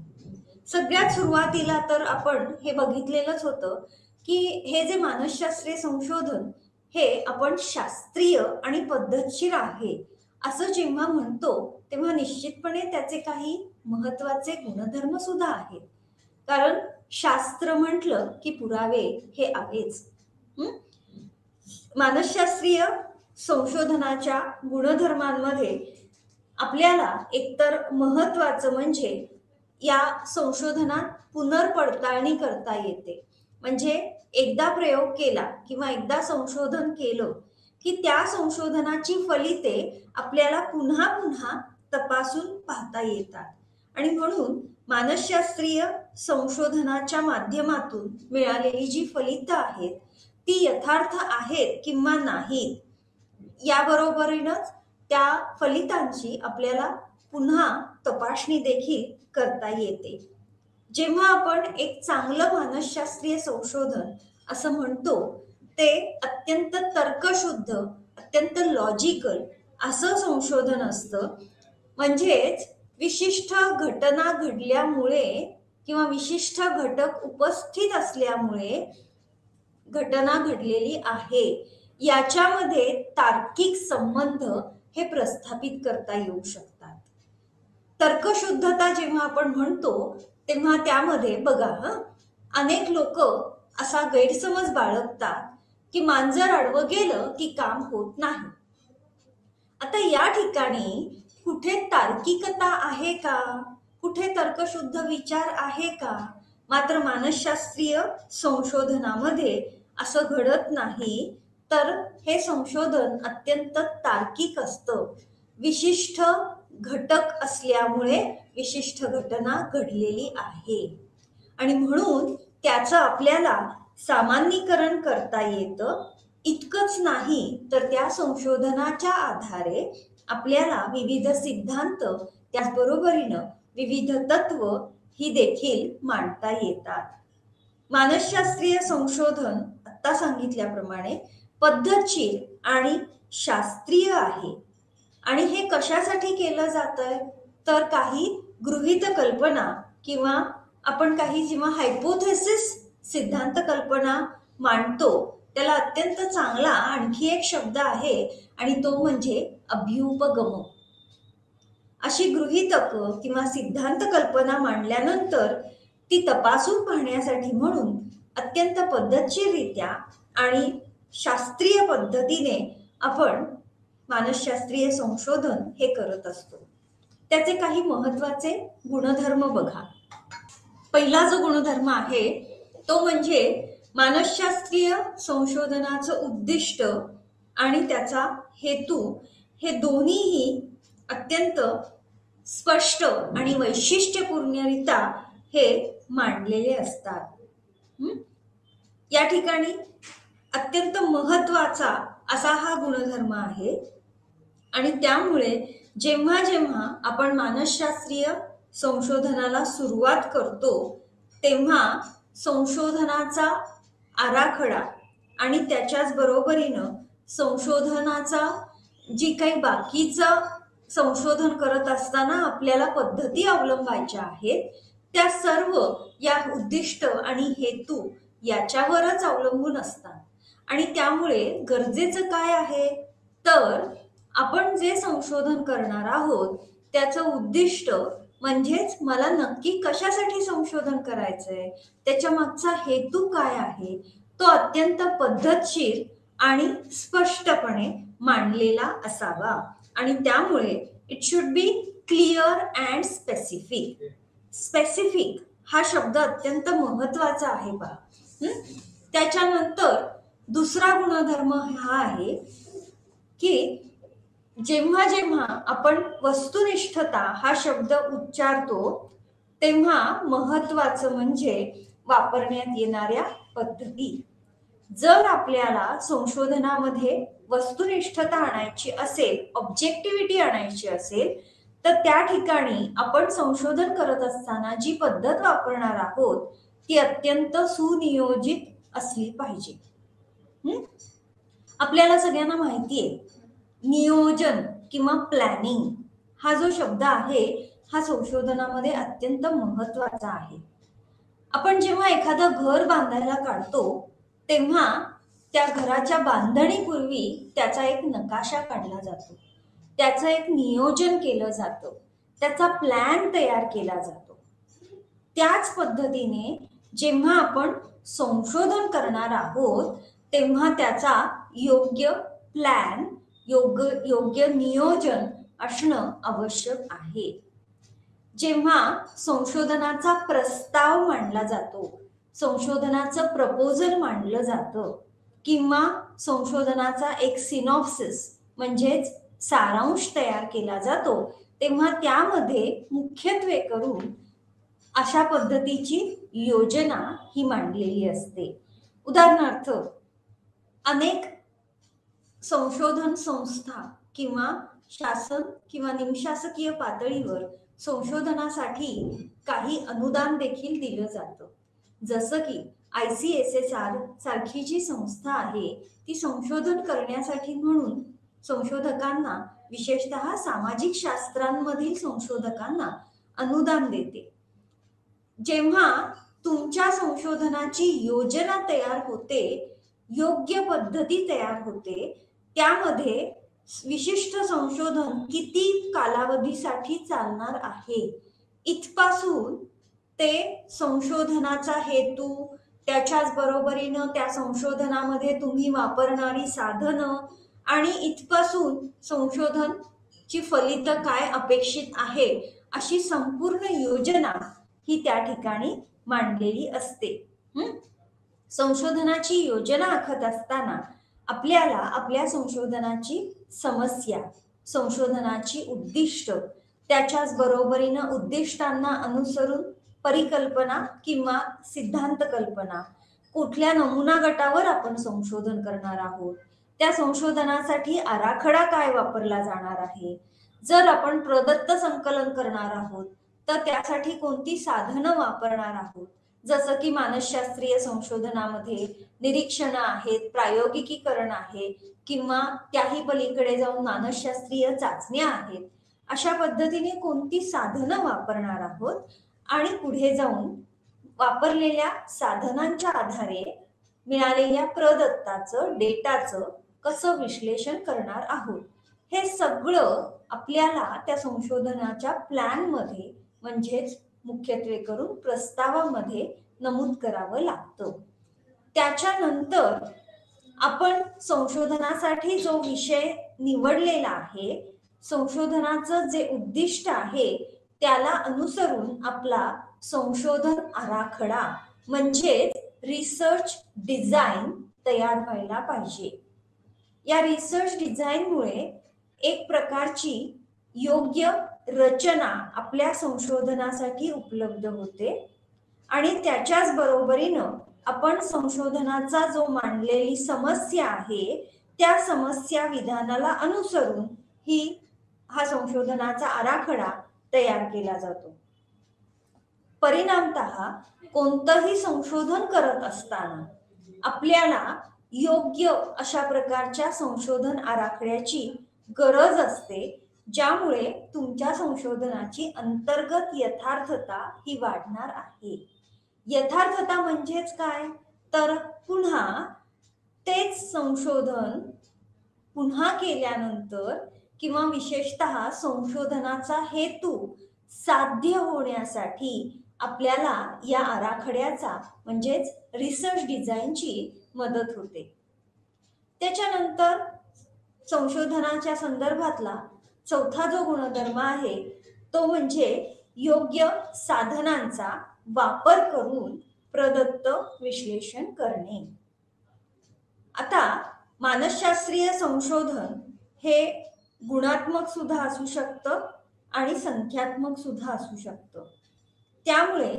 सगळ्यात सुरुवातीला तर आपण हे बघितलेलंच होतं की हे जे मानसशास्त्रीय संशोधन हे आपण शास्त्रीय आणि पद्धतशीर आहे असं जेव्हा म्हणतो तेव्हा निश्चितपणे त्याचे काही महत्वाचे गुणधर्म सुद्धा आहेत. कारण शास्त्र म्हटलं की पुरावे हे आहेच. मानसशास्त्रीय संशोधनाच्या गुणधर्मांमध्ये आपल्याला एकतर महत्वाचं म्हणजे या संशोधनात पुनर्पडताळणी करता येते. म्हणजे एकदा प्रयोग केला किंवा एकदा संशोधन केलं की त्या संशोधनाची फलिते आपल्याला पुन्हा पुन्हा तपासून पाहता येतात. आणि म्हणून मानसशास्त्रीय संशोधनाच्या माध्यमातून मिळालेली जी फलितं आहेत ती यथार्थ आहेत किंवा नाहीत, याबरोबरीनच त्या फलितांची आपल्याला पुन्हा तपासणी देखील करता येते. जेव्हा आपण एक चांगलं मानसशास्त्रीय संशोधन असं म्हणतो, ते अत्यंत तर्कशुद्ध, अत्यंत लॉजिकल असं संशोधन असतं. म्हणजेच विशिष्ट घटना घडल्यामुळे किंवा विशिष्ट घटक उपस्थित असल्यामुळे घटना घडलेली आहे याच्यामध्ये तार्किक संबंध हे प्रस्थापित करता येऊ शकतात. तर्कशुद्धता जेव्हा आपण म्हणतो तेव्हा त्यामध्ये बघा, अनेक लोक असा गैरसमज बाळगतात की मांजर आडवं गेलं की काम होत नाही. आता या ठिकाणी कुठे तार्किकता आहे का, कुठे तर्कशुद्ध विचार आहे का? मात्र मानसशास्त्रीय संशोधनामध्ये असं घडत नाही, तर हे संशोधन अत्यंत तार्किक असतं. विशिष्ट घटक असल्यामुळे विशिष्ट घटना घडलेली आहे आणि म्हणून त्याचं आपल्याला सामान्यीकरण करता येतं. इतकंच नाही तर त्या संशोधनाच्या आधारे आपल्याला विविध सिद्धांत, त्याचबरोबरीनं विविध तत्व ही देखील मांडता येतात. मानसशास्त्रीय संशोधन आत्ता सांगितल्याप्रमाणे पद्धतशीर आणि शास्त्रीय आहे. आणि हे कशासाठी केलं जातंय, तर काही गृहीत कल्पना किंवा आपण काही जेव्हा हायपोथेसिस सिद्धांत कल्पना मांडतो, त्याला अत्यंत चांगला आणखी एक शब्द आहे आणि तो म्हणजे अभ्युपगम. अशी गृहीतक किंवा सिद्धांत कल्पना मांडल्यानंतर ती तपासून पाहण्यासाठी म्हणून अत्यंत पद्धतशीररित्या आणि शास्त्रीय पद्धतीने आपण मानसशास्त्रीय संशोधन हे करत असतो. त्याचे काही महत्वाचे गुणधर्म बघा. पहिला जो गुणधर्म आहे तो म्हणजे मानसशास्त्रीय संशोधनाचं उद्दिष्ट आणि त्याचा हेतू हे दोन्हीही अत्यंत स्पष्ट आणि वैशिष्ट्यपूर्णरित्या हे मांडलेले असतात. या ठिकाणी अत्यंत महत्वाचा असा हा गुणधर्म आहे आणि त्यामुळे जेव्हा जेव्हा आपण मानसशास्त्रीय संशोधनाला सुरुवात करतो तेव्हा संशोधनाचा आराखडा आणि त्याच्याच बरोबरीनं संशोधनाचा जी काही बाकीचं संशोधन करत असताना आपल्याला पद्धती अवलंबायच्या आहेत, त्या सर्व या उद्दिष्ट आणि हेतू याच्यावरच अवलंबून असतात. आणि त्यामुळे गरजेचं काय आहे, तर आपण जे संशोधन करणार आहोत त्याचं उद्दिष्ट म्हणजेच मला नक्की कशासाठी संशोधन करायचंय, त्याच्या मागचा हेतू काय आहे, तो अत्यंत पद्धतशीर आणि स्पष्टपणे मांडलेला असावा. आणि त्यामुळे it should be clear and specific. Specific हा शब्द अत्यंत महत्वाचा आहे बा. त्याच्यानंतर दुसरा गुणधर्म हा आहे की जेव्हा जेव्हा आपण वस्तुनिष्ठता हा शब्द उच्चारतो तेव्हा महत्वाचं म्हणजे वापरण्यात येणाऱ्या पद्धती. जर आपल्याला संशोधनामध्ये वस्तुनिष्ठता आणायची असेल, ऑब्जेक्टिव्हिटी आणायची असेल, तर त्या ठिकाणी आपण संशोधन करत असताना जी पद्धत वापरणार आहोत ती अत्यंत सुनियोजित असली पाहिजे. आपल्याला सगळ्यांना माहिती आहे, नियोजन किंवा प्लॅनिंग हा जो शब्द आहे हा संशोधनामध्ये अत्यंत महत्वाचा आहे. आपण जेव्हा एखादं घर बांधायला काढतो तेव्हा त्या घराच्या बांधणीपूर्वी त्याचा एक नकाशा काढला जातो, त्याचं एक नियोजन केलं जातं, त्याचा प्लॅन तयार केला जातो. त्याच पद्धतीने जेव्हा आपण संशोधन करणार आहोत तेव्हा त्याचा योग्य प्लॅन, योग्य नियोजन असणं आवश्यक आहे. जेव्हा संशोधनाचा प्रस्ताव मांडला जातो, संशोधनाचं प्रपोजल मांडलं जातं किंवा संशोधनाचा एक सिनॉप्सिस म्हणजेच सारांश तयार केला जातो, तेव्हा त्यामध्ये मुख्यत्वे करून अशा पद्धतीची योजना ही मांडलेली असते. उदाहरणार्थ, अनेक संशोधन संस्था किंवा शासन किंवा निमशासकीय पातळीवर संशोधनासाठी काही अनुदान देखील दिलं जातं. जसं की ICSSR सारखी जी संस्था आहे ती संशोधन करण्यासाठी म्हणून संशोधकांना, विशेषतः सामाजिक शास्त्रांमधील संशोधकांना अनुदान देते. जेव्हा तुमच्या संशोधनाची योजना तयार होते, योग्य पद्धती तयार होते, त्यामध्ये विशिष्ट संशोधन किती कालावधीसाठी चालणार आहे इथपासून ते संशोधनाचा हेतू, त्याच्याच बरोबरीनं त्या संशोधनामध्ये तुम्ही वापरणारी साधनं आणि इथपासून संशोधनची फलितं काय अपेक्षित आहे अशी संपूर्ण योजना ही त्या ठिकाणी मांडलेली असते. संशोधनाची योजना आखत असताना आपल्याला आपल्या संशोधनाची समस्या, संशोधनाची उद्दिष्ट, त्याच्याच बरोबरीनं उद्दिष्टांना अनुसरून परिकल्पना किंवा सिद्धांत कल्पना, कुठल्या नमुना गटावर आपण संशोधन करणार आहोत, त्या संशोधनासाठी आराखडा काय वापरला जाणार आहे, जर आपण प्रदत्त संकलन करणार आहोत तर त्यासाठी कोणती साधनं वापरणार आहोत, जसं की मानसशास्त्रीय संशोधनामध्ये निरीक्षणं आहेत, प्रायोगिकीकरण आहे किंवा त्याही पलीकडे जाऊन मानसशास्त्रीय चाचण्या आहेत, अशा पद्धतीने कोणती साधनं वापरणार आहोत आणि पुढे जाऊन वापरलेल्या साधनांच्या आधारे मिळालेल्या प्रदत्ताचं, डेटाचं कसं विश्लेषण करणार आहोत, हे सगळं आपल्याला त्या संशोधनाच्या प्लॅनमध्ये म्हणजेच मुख्यत्वे करून प्रस्तावामध्ये नमूद करावं लागतं. त्याच्यानंतर आपण संशोधनासाठी जो विषय निवडलेला आहे, संशोधनाचं जे उद्दिष्ट आहे त्याला अनुसरून आपला संशोधन आराखडा म्हणजेच रिसर्च डिझाईन तयार व्हायला पाहिजे. या रिसर्च डिझाईनमुळे एक प्रकारची योग्य रचना आपल्या संशोधनासाठी उपलब्ध होते आणि त्याच्याच बरोबरीनं आपण संशोधनाचा जो मांडलेली समस्या आहे त्या समस्या विधानाला अनुसरून हा संशोधनाचा आराखडा तयार केला जातो. परिणामतः कोणतंही संशोधन करत असताना आपल्याला योग्य अशा प्रकारच्या संशोधन आराखड्याची गरज असते, ज्यामुळे तुमच्या संशोधनाची अंतर्गत यथार्थता ही वाढणार आहे. यथार्थता म्हणजेच काय, तर पुन्हा तेच संशोधन पुन्हा केल्यानंतर किंवा विशेषतः संशोधनाचा हेतू साध्य होण्यासाठी आपल्याला या आराखड्याचा म्हणजेच रिसर्च डिझाईनची मदत होते. त्याच्यानंतर संशोधनाच्या संदर्भातला चौथा जो गुणधर्म आहे तो म्हणजे योग्य साधनांचा वापर करून प्रदत्त विश्लेषण करणे. आता मानसशास्त्रीय संशोधन हे गुणात्मक सुद्धा असू शकतं आणि संख्यात्मक सुद्धा असू शकतं. त्यामुळे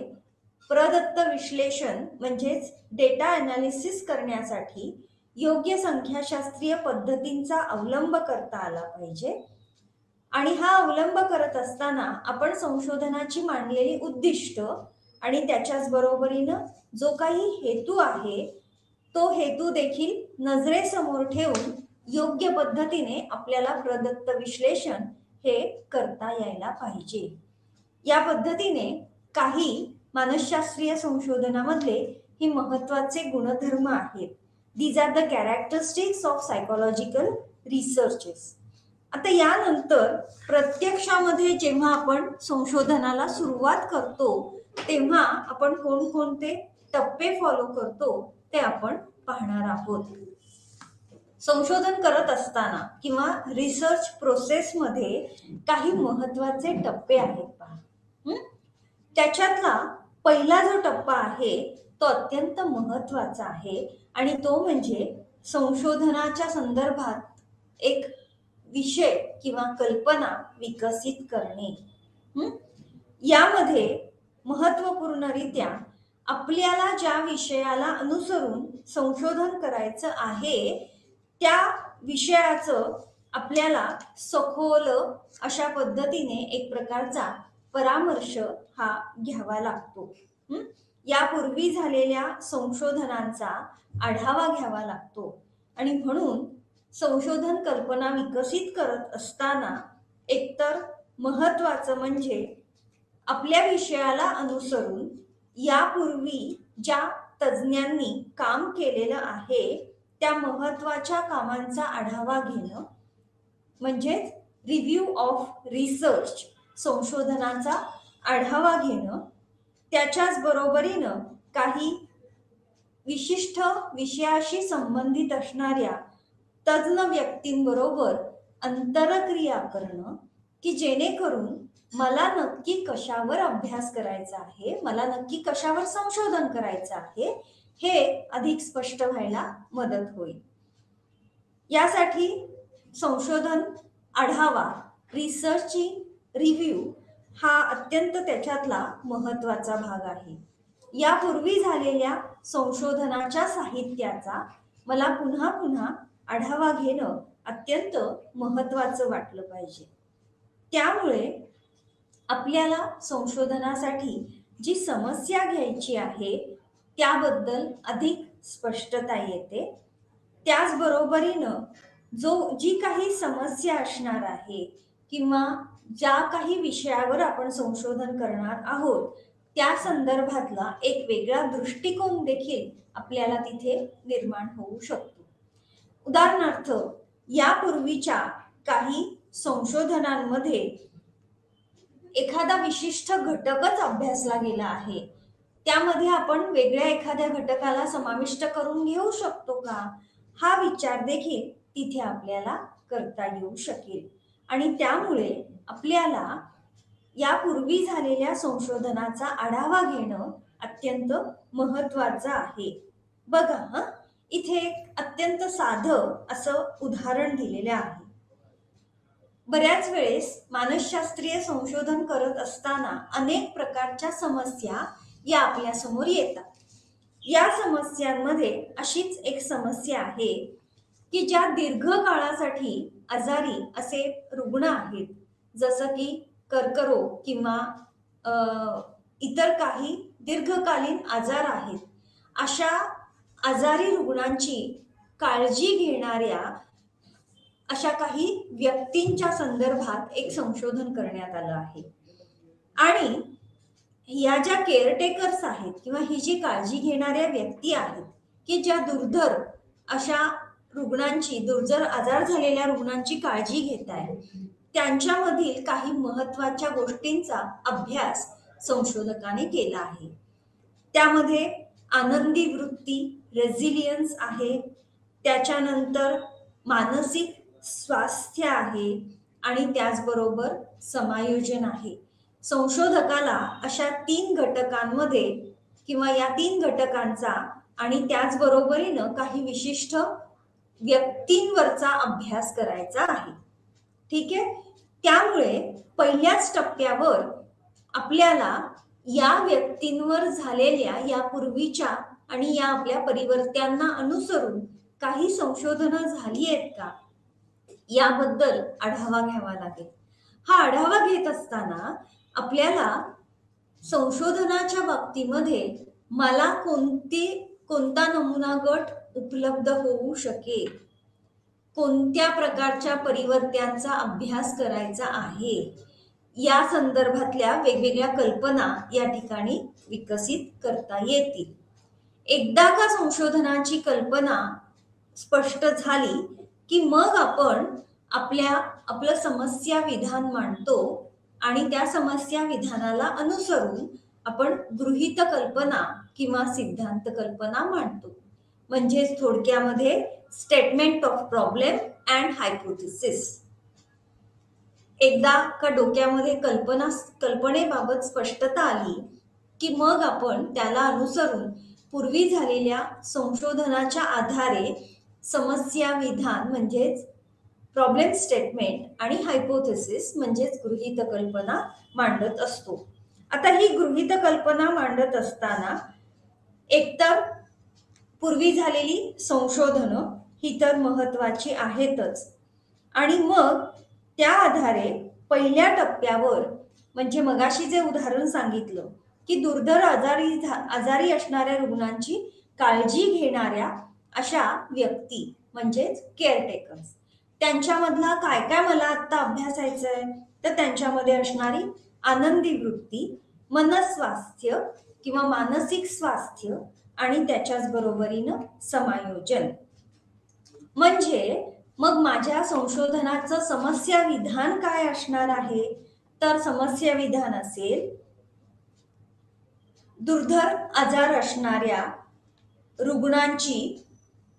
प्रदत्त विश्लेषण म्हणजेच डेटा अनालिसिस करण्यासाठी योग्य संख्याशास्त्रीय पद्धतींचा अवलंब करता आला पाहिजे आणि हा अवलंब करत असताना आपण संशोधनाची मांडलेली उद्दिष्ट आणि त्याच्याच बरोबरीनं जो काही हेतू आहे तो हेतू देखील नजरेसमोर ठेवून योग्य पद्धतीने आपल्याला प्रदत्त विश्लेषण हे करता यायला पाहिजे. या पद्धतीने काही मानसशास्त्रीय संशोधनामधले ही महत्वाचे गुणधर्म आहेत. These are the characteristics of psychological researches. आता यानंतर प्रत्यक्षामध्ये जेव्हा आपण संशोधनाला सुरुवात करतो तेव्हा आपण कोणकोणते टप्पे फॉलो करतो ते आपण पाहणार आहोत. संशोधन करत असताना किंवा रिसर्च प्रोसेस मध्ये काही महत्वाचे टप्पे आहेत पहा. त्याच्यातला पहिला जो टप्पा आहे तो अत्यंत महत्वाचा आहे आणि तो म्हणजे संशोधनाच्या संदर्भात एक विषय किंवा कल्पना विकसित करणे. यामध्ये महत्त्वपूर्णरित्या आपल्याला ज्या विषयाला अनुसरून संशोधन करायचं आहे त्या विषयाचं आपल्याला सखोल अशा पद्धतीने एक प्रकारचा परामर्श हा घ्यावा लागतो. यापूर्वी झालेल्या संशोधनांचा आढावा घ्यावा लागतो आणि म्हणून संशोधन कल्पना विकसित करत असताना एकतर महत्वाचं म्हणजे आपल्या विषयाला अनुसरून यापूर्वी ज्या तज्ज्ञांनी काम केलेलं आहे त्या महत्वाच्या कामांचा आढावा घेणं, म्हणजेच रिव्ह्यू ऑफ रिसर्च, संशोधनाचा आढावा घेणं. त्याच्याच बरोबरीनं काही विशिष्ट विषयाशी संबंधित असणाऱ्या तज्ज्ञ व्यक्तींबरोबर अंतरक्रिया करणं, की जेणेकरून मला नक्की कशावर अभ्यास करायचा आहे, मला नक्की कशावर संशोधन करायचं आहे हे अधिक स्पष्ट व्हायला मदत होईल. यासाठी संशोधन आढावा, रिसर्चची रिव्ह्यू हा अत्यंत त्याच्यातला महत्वाचा भाग आहे. यापूर्वी झालेल्या संशोधनाच्या साहित्याचा मला पुन्हा पुन्हा आढावा घेणं अत्यंत महत्वाचं वाटलं पाहिजे. त्यामुळे आपल्याला संशोधनासाठी जी समस्या घ्यायची आहे त्याबद्दल अधिक स्पष्टता येते. त्याचबरोबरीनं जी काही समस्या असणार आहे किंवा ज्या काही विषयावर आपण संशोधन करणार आहोत त्या संदर्भातला एक वेगळा दृष्टिकोन देखील आपल्याला तिथे निर्माण होऊ शकतो. उदाहरणार्थ, यापूर्वीच्या काही संशोधनांमध्ये एखादा विशिष्ट घटकच अभ्यासला गेला आहे, त्यामध्ये आपण वेगळ्या एखाद्या घटकाला समाविष्ट करून घेऊ शकतो का, हा विचार देखील तिथे आपल्याला करता येऊ शकेल. आणि त्यामुळे आपल्याला यापूर्वी झालेल्या संशोधनाचा आढावा घेणं अत्यंत महत्वाचं आहे. बघा, इथे एक अत्यंत साधं असं उदाहरण दिलेलं आहे. बऱ्याच वेळेस मानसशास्त्रीय संशोधन करत असताना अनेक प्रकारच्या समस्या या आपल्या समोर येतात. या समस्यांमध्ये अशीच एक समस्या आहे की ज्या दीर्घ काळासाठी आजारी असे रुग्ण आहेत, जसं की कर्करोग किंवा इतर काही दीर्घकालीन आजार आहेत, अशा आजारी रुग्णांची काळजी घेणाऱ्या अशा काही व्यक्तींच्या संदर्भात एक संशोधन करण्यात आलं आहे. आणि या ज्या केअरटेकर्स आहेत किंवा ही जी काळजी घेणाऱ्या व्यक्ती आहेत की ज्या दुर्धर अशा रुग्णांची, दुर्धर आजार झालेल्या रुग्णांची काळजी घेत आहेत, त्यांच्यामधील काही महत्वाच्या गोष्टींचा अभ्यास संशोधकाने केला आहे. त्यामध्ये आनंदी वृत्ती, रेझिलियन्स आहे, त्याच्यानंतर मानसिक स्वास्थ्य आहे आणि त्याचबरोबर समायोजन आहे. संशोधकाला अशा 3 घटकांमध्ये किंवा या 3 घटकांचा आणि त्याचबरोबरीनं काही विशिष्ट व्यक्तींवरचा अभ्यास करायचा आहे. ठीक आहे. त्यामुळे पहिल्याच टप्प्यावर आपल्याला या व्यक्तींवर झालेल्या यापूर्वीच्या आणि या आपल्या परिवर्त्यांना अनुसरून काही संशोधनं झाली आहेत का याबद्दल आढावा घ्यावा लागेल. हा आढावा घेत असताना आपल्याला संशोधनाच्या बाबतीमध्ये मला कोणता नमुना गट उपलब्ध होऊ शकेल, कोणत्या प्रकारच्या परिवर्त्यांचा अभ्यास करायचा आहे, या संदर्भातल्या वेगवेगळ्या कल्पना या ठिकाणी विकसित करता येतील. एकदा का संशोधनाची कल्पना स्पष्ट झाली की मग आपण आपलं समस्या विधान मांडतो आणि त्या समस्या विधानाला अनुसरून आपण गृहीत कल्पना किंवा सिद्धांत कल्पना मांडतो. म्हणजेच थोडक्यामध्ये statement of problem and hypothesis. एकदा का डोक्यामध्ये कल्पनेबाबत स्पष्टता आली की मग आपण त्याला अनुसरून पूर्वी झालेल्या संशोधनाच्या आधारे समस्या विधान म्हणजेच प्रॉब्लेम स्टेटमेंट आणि हायपोथेसिस म्हणजेच गृहीत कल्पना मांडत असतो. आता ही गृहीत कल्पना मांडत असताना एकतर पूर्वी झालेली संशोधनं ही तर महत्वाची आहेतच, आणि मग त्या आधारे पहिल्या टप्प्यावर म्हणजे मगाशी जे उदाहरण सांगितलं की दुर्धर आजारी असणाऱ्या रुग्णांची काळजी घेणाऱ्या अशा व्यक्ती म्हणजेच केअरटेकर्स, त्यांच्यामधला काय काय मला आता अभ्यासायचं आहे, तर त्यांच्यामध्ये असणारी आनंदी वृत्ती, मनस्वास्थ्य किंवा मानसिक स्वास्थ्य आणि त्याच्याच बरोबरीनं समायोजन. म्हणजे मग माझ्या संशोधनाचं समस्या विधान काय असणार आहे, तर समस्या विधान असेल दुर्धर आजार असणाऱ्या रुग्णांची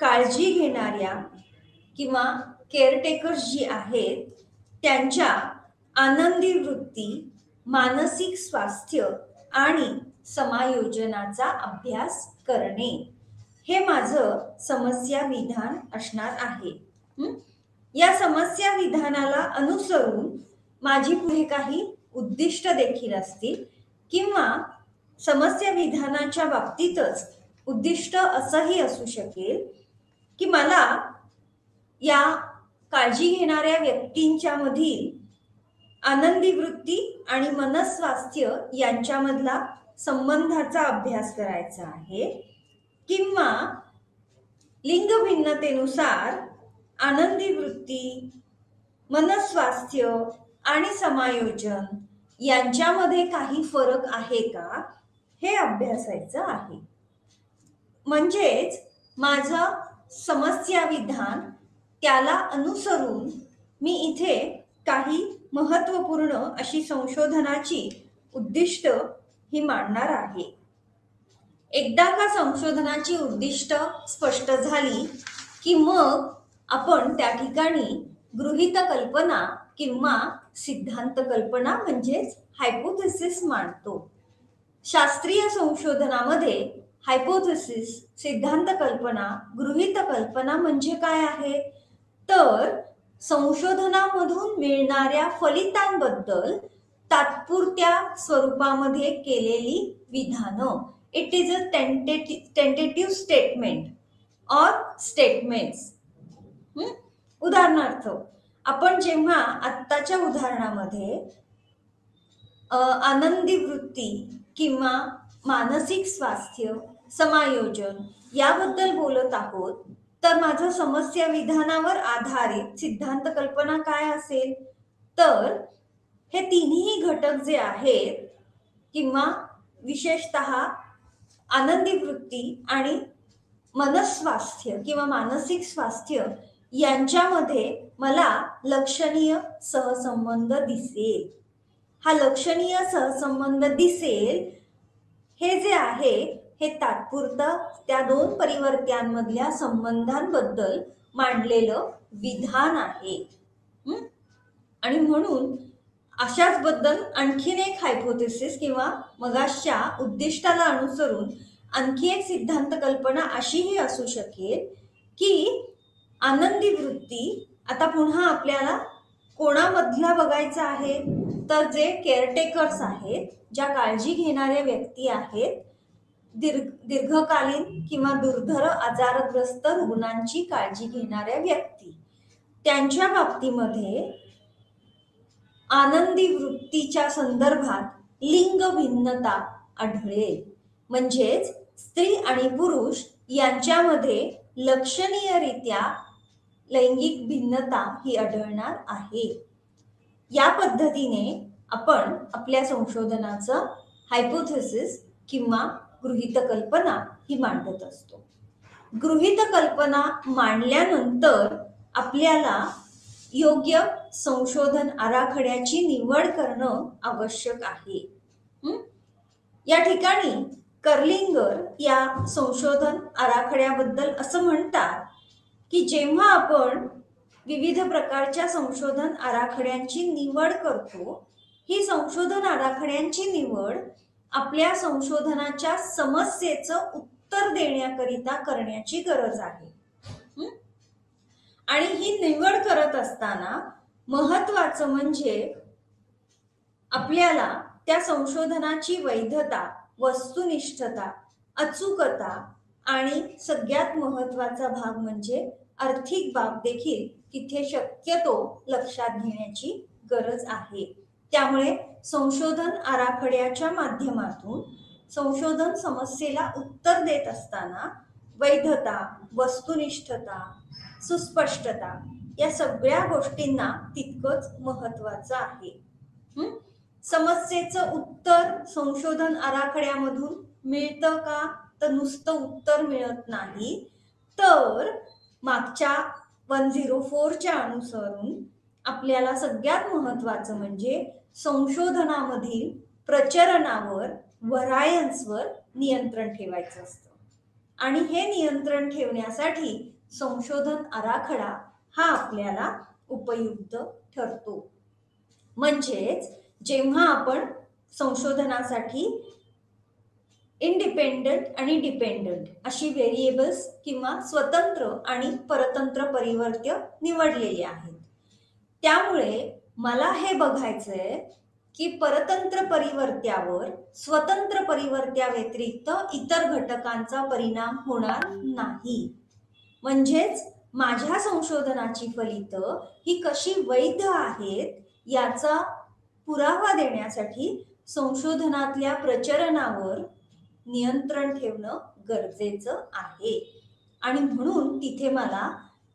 काळजी घेणाऱ्या किंवा केअरटेकर्स जी आहेत त्यांच्या आनंदी वृत्ती, मानसिक स्वास्थ्य आणि समायोजनाचा अभ्यास करणे, हे माझं समस्या विधान असणार आहे. या समस्या विधानाला अनुसरून माझी पुढे काही उद्दिष्ट देखील असतील किंवा समस्या विधानाच्या बाबतीतच उद्दिष्ट असंही असू शकेल की मला या काळजी घेणाऱ्या व्यक्तींच्या मधील आनंदी वृत्ती आणि मनस्वास्थ्य यांच्यामधला संबंधाचा अभ्यास करायचा आहे, किंवा लिंग भिन्नतेनुसार आनंदी वृत्ती, मनस्वास्थ्य आणि समायोजन यांच्यामध्ये काही फरक आहे का हे अभ्यासायचं आहे. म्हणजेच माझं समस्या विधान त्याला अनुसरून मी इथे काही महत्वपूर्ण अशी संशोधनाची उद्दिष्ट ही मांडणार आहे. एकदा का संशोधनाची उद्दिष्ट स्पष्ट झाली की मग आपण त्या ठिकाणी गृहीत कल्पना किंवा सिद्धांत कल्पना म्हणजेच हायपोथेसिस मांडतो. शास्त्रीय संशोधनामध्ये हायपोथेसिस, सिद्धांत कल्पना, गृहीत कल्पना म्हणजे काय आहे, तर संशोधनामधून मिळणाऱ्या फलितांबद्दल तात्पुरत्या स्वरूपामध्ये केलेली विधानं. It is a tentative statement or statements. उदाहरणार्थ आपण जेव्हा आत्ताच्या उदाहरणामध्ये आनंदी वृत्ती किंवा मानसिक स्वास्थ्य, समायोजन याबद्दल बोलत आहोत, तर माझं समस्या विधानावर आधारित सिद्धांत कल्पना काय असेल, तर हे तिन्ही घटक जे आहेत किंवा विशेषतः आनंदी वृत्ती आणि मनस्वास्थ्य किंवा मानसिक स्वास्थ्य यांच्यामध्ये मला लक्षणीय सहसंबंध दिसेल. हा लक्षणीय सहसंबंध दिसेल हे जे आहे हे तात्पुरतं त्या दोन परिवर्त्यांमधल्या संबंधांबद्दल मांडलेलं विधान आहे. आणि म्हणून अशाच बद्दल आणखीन एक हायपोथेसिस किंवा मगाशच्या उद्दिष्टाला अनुसरून आणखी एक सिद्धांत कल्पना अशीही असू शकेल की आनंदी वृत्ती आता पुन्हा आपल्याला कोणामधला बघायचा आहे, तर जे केअरटेकर्स आहेत, ज्या काळजी घेणाऱ्या व्यक्ती आहेत, दीर्घकालीन किंवा दुर्धर आजारग्रस्त रुग्णांची काळजी घेणाऱ्या व्यक्ती, त्यांच्या बाबतीमध्ये आनंदी वृत्तीच्या संदर्भात लिंग भिन्नता आढळेल. म्हणजेच स्त्री आणि पुरुष यांच्यामध्ये लक्षणीयरित्या लैंगिक भिन्नता ही आढळणार आहे. या पद्धतीने आपण आपल्या संशोधनाचं हायपोथेसिस किंवा गृहीत कल्पना ही मांडत असतो. गृहीत कल्पना मांडल्यानंतर आपल्याला योग्य संशोधन आराखड्याची निवड करणं आवश्यक आहे. या ठिकाणी कर्लिंगर या संशोधन आराखड्याबद्दल असं म्हणतात की जेव्हा आपण विविध प्रकारच्या संशोधन आराखड्यांची निवड करतो, ही संशोधन आराखड्यांची निवड आपल्या संशोधनाच्या समस्येचं उत्तर देण्याकरिता करण्याची गरज आहे. आणि ही निवड करत असताना महत्वाचं म्हणजे आपल्याला त्या संशोधनाची वैधता, वस्तुनिष्ठता, अचूकता आणि सगळ्यात महत्वाचा भाग म्हणजे आर्थिक बाब देखील तिथे शक्यतो लक्षात घेण्याची गरज आहे. त्यामुळे संशोधन आराखड्याच्या माध्यमातून संशोधन समस्येला उत्तर देत असताना वैधता, वस्तुनिष्ठता, सुस्पष्टता या सगळ्या गोष्टींना तितकंच महत्वाचं आहे. समस्येचं उत्तर संशोधन आराखड्यामधून मिळतं का? तर नुसतं उत्तर मिळत नाही, तर मागच्या 104च्या अनुसरून आपल्याला सगळ्यात महत्वाचं म्हणजे संशोधनामधील प्रचरणावर, व्हरायन्सवर नियंत्रण ठेवायचं असतं. आणि हे नियंत्रण ठेवण्यासाठी संशोधन आराखडा हा आपल्याला उपयुक्त ठरतो. म्हणजेच जेव्हा आपण संशोधनासाठी इंडिपेंडंट आणि डिपेंडंट अशी व्हेरिएबल्स किंवा स्वतंत्र आणि परतंत्र परिवर्त्य निवडलेले आहेत, त्यामुळे मला हे बघायचंय की परतंत्र परिवर्त्यावर स्वतंत्र परिवर्त्याव्यतिरिक्त इतर घटकांचा परिणाम होणार नाही. म्हणजेच माझ्या संशोधनाची फलितं ही कशी वैध आहेत याचा पुरावा देण्यासाठी संशोधनातल्या प्रचरणावर नियंत्रण ठेवणं गरजेचं आहे. आणि म्हणून तिथे मला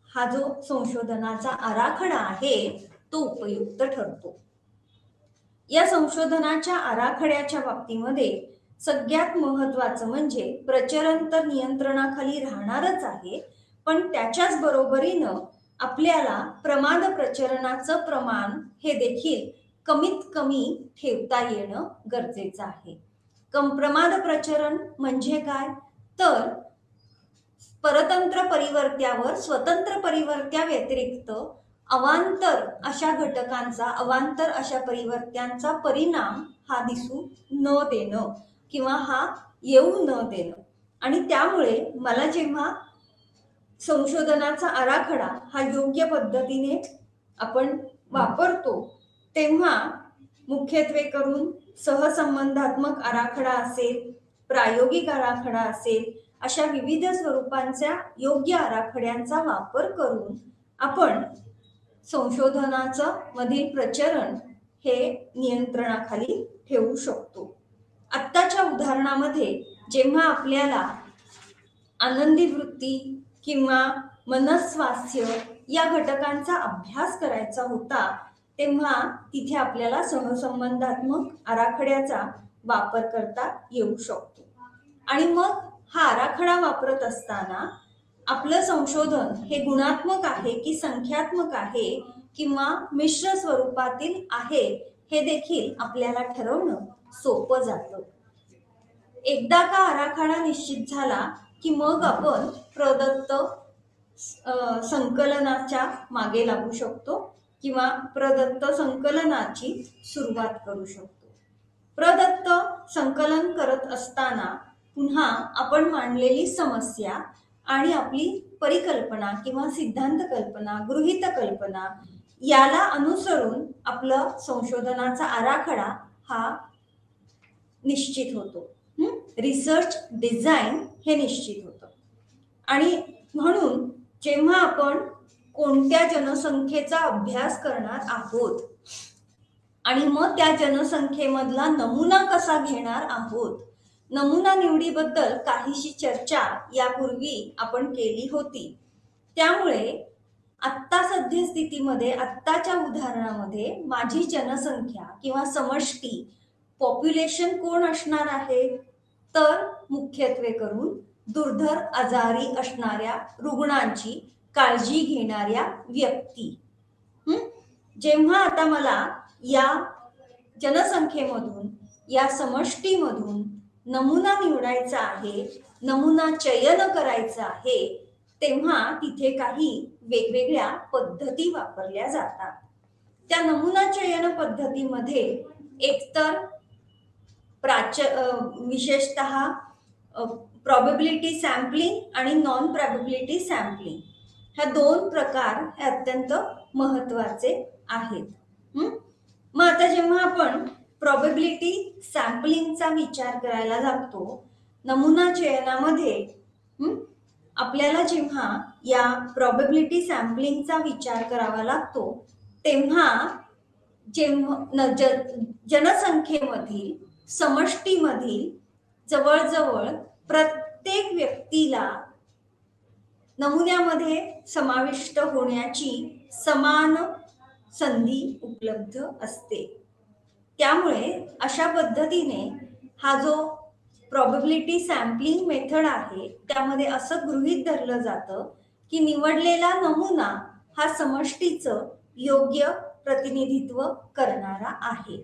हा जो संशोधनाचा आराखडा आहे तो उपयुक्त ठरतो. या संशोधनाच्या आराखड्याच्या बाबतीमध्ये सगळ्यात महत्वाचं म्हणजे प्रचलन तर नियंत्रणाखाली राहणारच आहे, पण त्याच्याच बरोबरीनं आपल्याला प्रमाद प्रचरणाचं प्रमाण हे देखील कमीत कमी ठेवता येणं गरजेचं आहे. प्रमाद प्रचरण म्हणजे काय? तर परतंत्र परिवर्त्यावर स्वतंत्र परिवर्त्या व्यतिरिक्त अवांतर अशा घटकांचा, अवांतर अशा परिवर्त्यांचा परिणाम हा दिसू न देणं किंवा हा येऊ न देणं. आणि त्यामुळे मला जेव्हा संशोधनाचा आराखडा हा योग्य पद्धतीने आपण वापरतो तेव्हा मुख्यत्वे करून सहसंबंधात्मक आराखडा असेल, प्रायोगिक आराखडा असेल, अशा विविध स्वरूपांच्या योग्य आराखड्यांचा वापर करून आपण संशोधनाचं मधील प्रचरण हे नियंत्रणाखाली ठेवू शकतो. आत्ताच्या उदाहरणामध्ये जेव्हा आपल्याला आनंदी वृत्ती किंवा मनस्वास्थ्य या घटकांचा अभ्यास करायचा होता, तेव्हा तिथे आपल्याला सहसंबंधात्मक आराखड्याचा वापर करता येऊ शकतो. आणि मग हा आराखडा वापरत असताना आपलं संशोधन हे गुणात्मक आहे की संख्यात्मक आहे किंवा मिश्र स्वरूपातील आहे हे देखील आपल्याला ठरवणं सोपं जातं. एकदा का आराखडा निश्चित झाला की मग आपण प्रदत्त संकलनाच्या मागे लागू शकतो किंवा प्रदत्त संकलनाची सुरुवात करू शकतो. प्रदत्त संकलन करत असताना पुन्हा आपण मांडलेली समस्या आणि आपली परिकल्पना किंवा सिद्धांत कल्पना, गृहीत कल्पना याला अनुसरून आपलं संशोधनाचा आराखडा हा निश्चित होतो. रिसर्च डिझाईन हे निश्चित होतं. आणि म्हणून जेव्हा आपण कोणत्या जनसंख्येचा अभ्यास करणार आहोत आणि मग त्या जनसंख्येमधला नमुना कसा घेणार आहोत, नमुना निवडीबद्दल काहीशी चर्चा यापूर्वी आपण केली होती. त्यामुळे आत्ता सद्यस्थितीमध्ये, आत्ताच्या उदाहरणामध्ये माझी जनसंख्या किंवा समष्टी पॉप्युलेशन कोण असणार आहे? तर मुख्यत्वे करून दुर्धर आजारी असणाऱ्या रुग्णांची काळजी घेणाऱ्या व्यक्ती. जेव्हा आता मला या जनसंख्येमधून, या समष्टीमधून नमुना निवडायचा आहे, नमुना चयन करायचा आहे, तेव्हा तिथे काही वेगवेगळ्या पद्धती वापरल्या जातात. त्या नमुना चयन पद्धतीमध्ये एकतर विशेषतः प्रॉबेबिलिटी सॅम्पलिंग आणि नॉन प्रॉबेबिलिटी सॅम्पलिंग ह्या दोन प्रकार हे अत्यंत महत्वाचे आहेत. मग आता जेव्हा आपण प्रॉबेबिलिटी सॅम्पलिंगचा विचार करायला लागतो नमुना चयनामध्ये. आपल्याला जेव्हा या प्रॉबेबिलिटी सॅम्पलिंगचा विचार करावा लागतो तेव्हा जनसंख्येमधील समष्टीमधील जवळजवळ प्रत्येक व्यक्तीला नमुन्यामध्ये समाविष्ट होण्याची समान संधी उपलब्ध असते. त्यामुळे अशा पद्धतीने हा जो प्रॉबेबिलिटी सॅम्पलिंग मेथड आहे त्यामध्ये असं गृहीत धरलं जातं की निवडलेला नमुना हा समष्टीचं योग्य प्रतिनिधित्व करणारा आहे.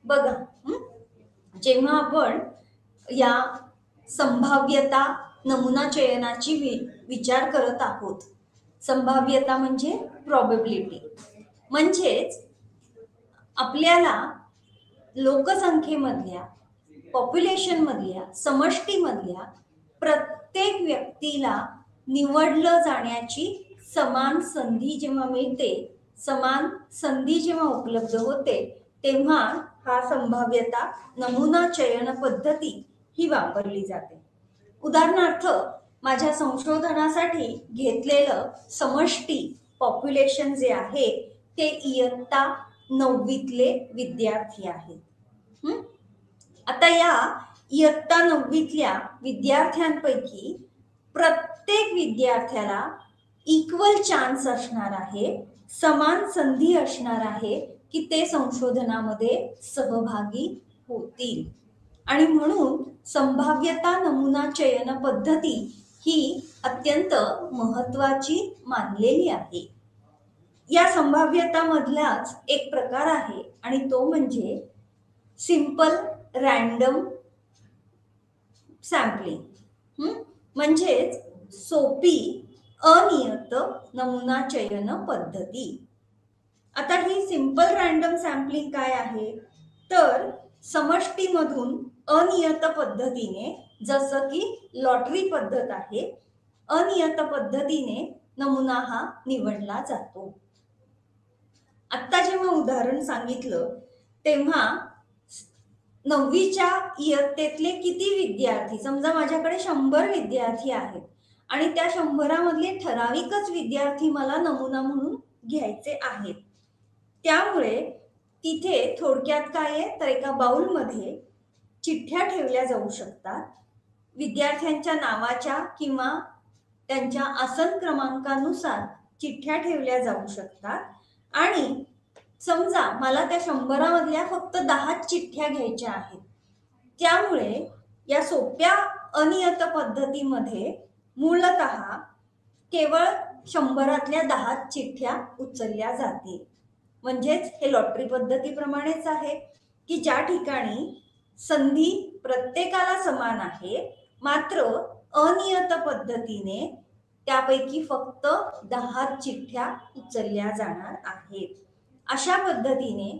बघा, जेव्हा आपण या संभाव्यता नमुना चयनाची विचार करत आहोत, संभाव्यता म्हणजे प्रॉबेबिलिटी, म्हणजेच आपल्याला लोकसंख्येमधल्या, पॉप्युलेशन मधल्या, समष्टीमधल्या प्रत्येक व्यक्तीला निवडलं जाण्याची समान संधी जेव्हा मिळते, समान संधी जेव्हा उपलब्ध होते, तेव्हा हा संभाव्यता नमुना चयन पद्धती ही वापरली जाते. उदाहरणार्थ, माझ्या संशोधनासाठी घेतलेलं समष्टी पॉप्युलेशन जे आहे ते इयत्ता 9वीतले विद्यार्थी आहेत. आता या इयत्ता 9वीतल्या विद्यार्थ्यांपैकी प्रत्येक विद्यार्थ्याला इक्वल चान्स असणार आहे, समान संधी असणार आहे की ते संशोधनामध्ये सहभागी होतील. आणि म्हणून संभाव्यता नमुना चयन पद्धती ही अत्यंत महत्वाची मानलेली आहे. या संभाव्यता मधलाच एक प्रकार आहे आणि तो म्हणजे सिंपल रॅन्डम सॅम्पलिंग, म्हणजेच सोपी अनियत नमुना चयन पद्धती. आता ही सिंपल रॅन्डम सॅम्पलिंग काय आहे, तर समष्टीमधून अनियत पद्धतीने, जसं की लॉटरी पद्धत आहे, अनियत पद्धतीने नमुना हा निवडला जातो. आता जेव्हा उदाहरण सांगितलं तेव्हा 9वीच्या इयत्तेतले किती विद्यार्थी, समजा माझ्याकडे 100 विद्यार्थी आहेत आणि त्या 100मधले ठराविकच विद्यार्थी मला नमुना म्हणून घ्यायचे आहेत. त्यामुळे तिथे थोडक्यात काय आहे, तर एका बाउलमध्ये चिठ्ठ्या ठेवल्या जाऊ शकतात. विद्यार्थ्यांच्या नावाच्या किंवा त्यांच्या आसन क्रमांकानुसार चिठ्ठ्या ठेवल्या जाऊ शकतात आणि समजा मला त्या 100मधल्या फक्त 10 चिठ्ठ्या घ्यायच्या आहेत. त्यामुळे या सोप्या अनियत पद्धतीमध्ये मूलतः केवळ 100तल्या 10 चिठ्ठ्या उचलल्या जातील. म्हणजेच हे लॉटरी पद्धतीप्रमाणेच आहे की ज्या ठिकाणी संधी प्रत्येकाला समान आहे, मात्र अनियत पद्धतीने त्यापैकी फक्त 10 चिठ्ठ्या उचलल्या जाणार आहेत. अशा पद्धतीने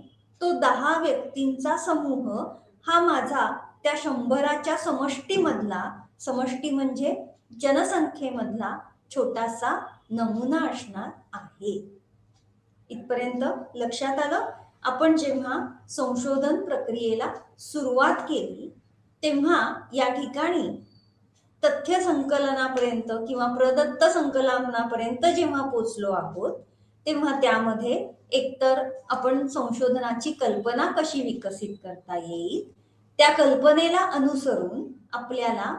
तो 10 व्यक्तींचा समूह हा माझा त्या 100च्या समष्टीमधला, समष्टी म्हणजे जनसंख्येमधला छोटासा नमुना असणार आहे. इथपर्यंत लक्षात आलं? आपण जेव्हा संशोधन प्रक्रियेला सुरुवात केली तेव्हा या ठिकाणी तथ्य संकलनापर्यंत किंवा प्रदत्त संकलनापर्यंत जेव्हा पोचलो आहोत तेव्हा त्यामध्ये एकतर आपण संशोधनाची कल्पना कशी विकसित करता येईल, त्या कल्पनेला अनुसरून आपल्याला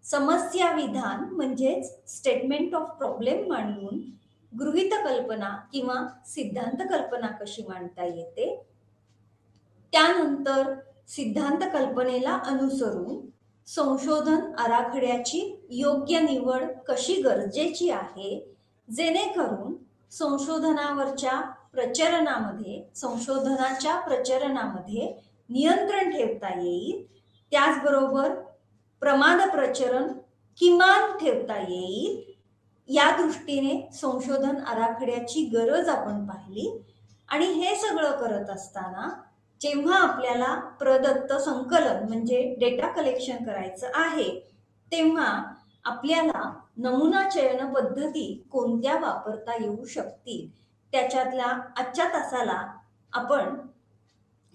समस्या विधान म्हणजेच स्टेटमेंट ऑफ प्रॉब्लेम मांडून गृहीत कल्पना किंवा सिद्धांत कल्पना कशी मांडता येते, त्यानंतर सिद्धांत कल्पनेला अनुसरून संशोधन आराखड्याची योग्य निवड कशी गरजेची आहे, जेणेकरून संशोधनावरच्या प्रचरणामध्ये, संशोधनाच्या प्रचरणामध्ये नियंत्रण ठेवता येईल, त्याचबरोबर प्रमाद प्रचरण किमान ठेवता येईल, या दृष्टीने संशोधन आराखड्याची गरज आपण पाहिली. आणि हे सगळं करत असताना जेव्हा आपल्याला प्रदत्त संकलन म्हणजे डेटा कलेक्शन करायचं आहे तेव्हा आपल्याला नमुना चयन पद्धती कोणत्या वापरता येऊ शकतील, त्याच्यातल्या आजच्या तासाला आपण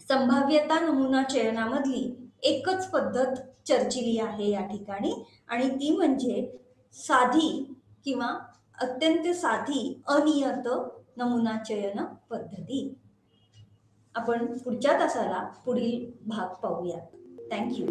संभाव्यता नमुना चयनामधली एकच पद्धत चर्चिली आहे या ठिकाणी, आणि ती म्हणजे साधी किंवा अत्यंत साधी अनियत नमुना चयन पद्धती. आपण पुढच्या तासाला पुढील भाग पाहूया. थँक्यू.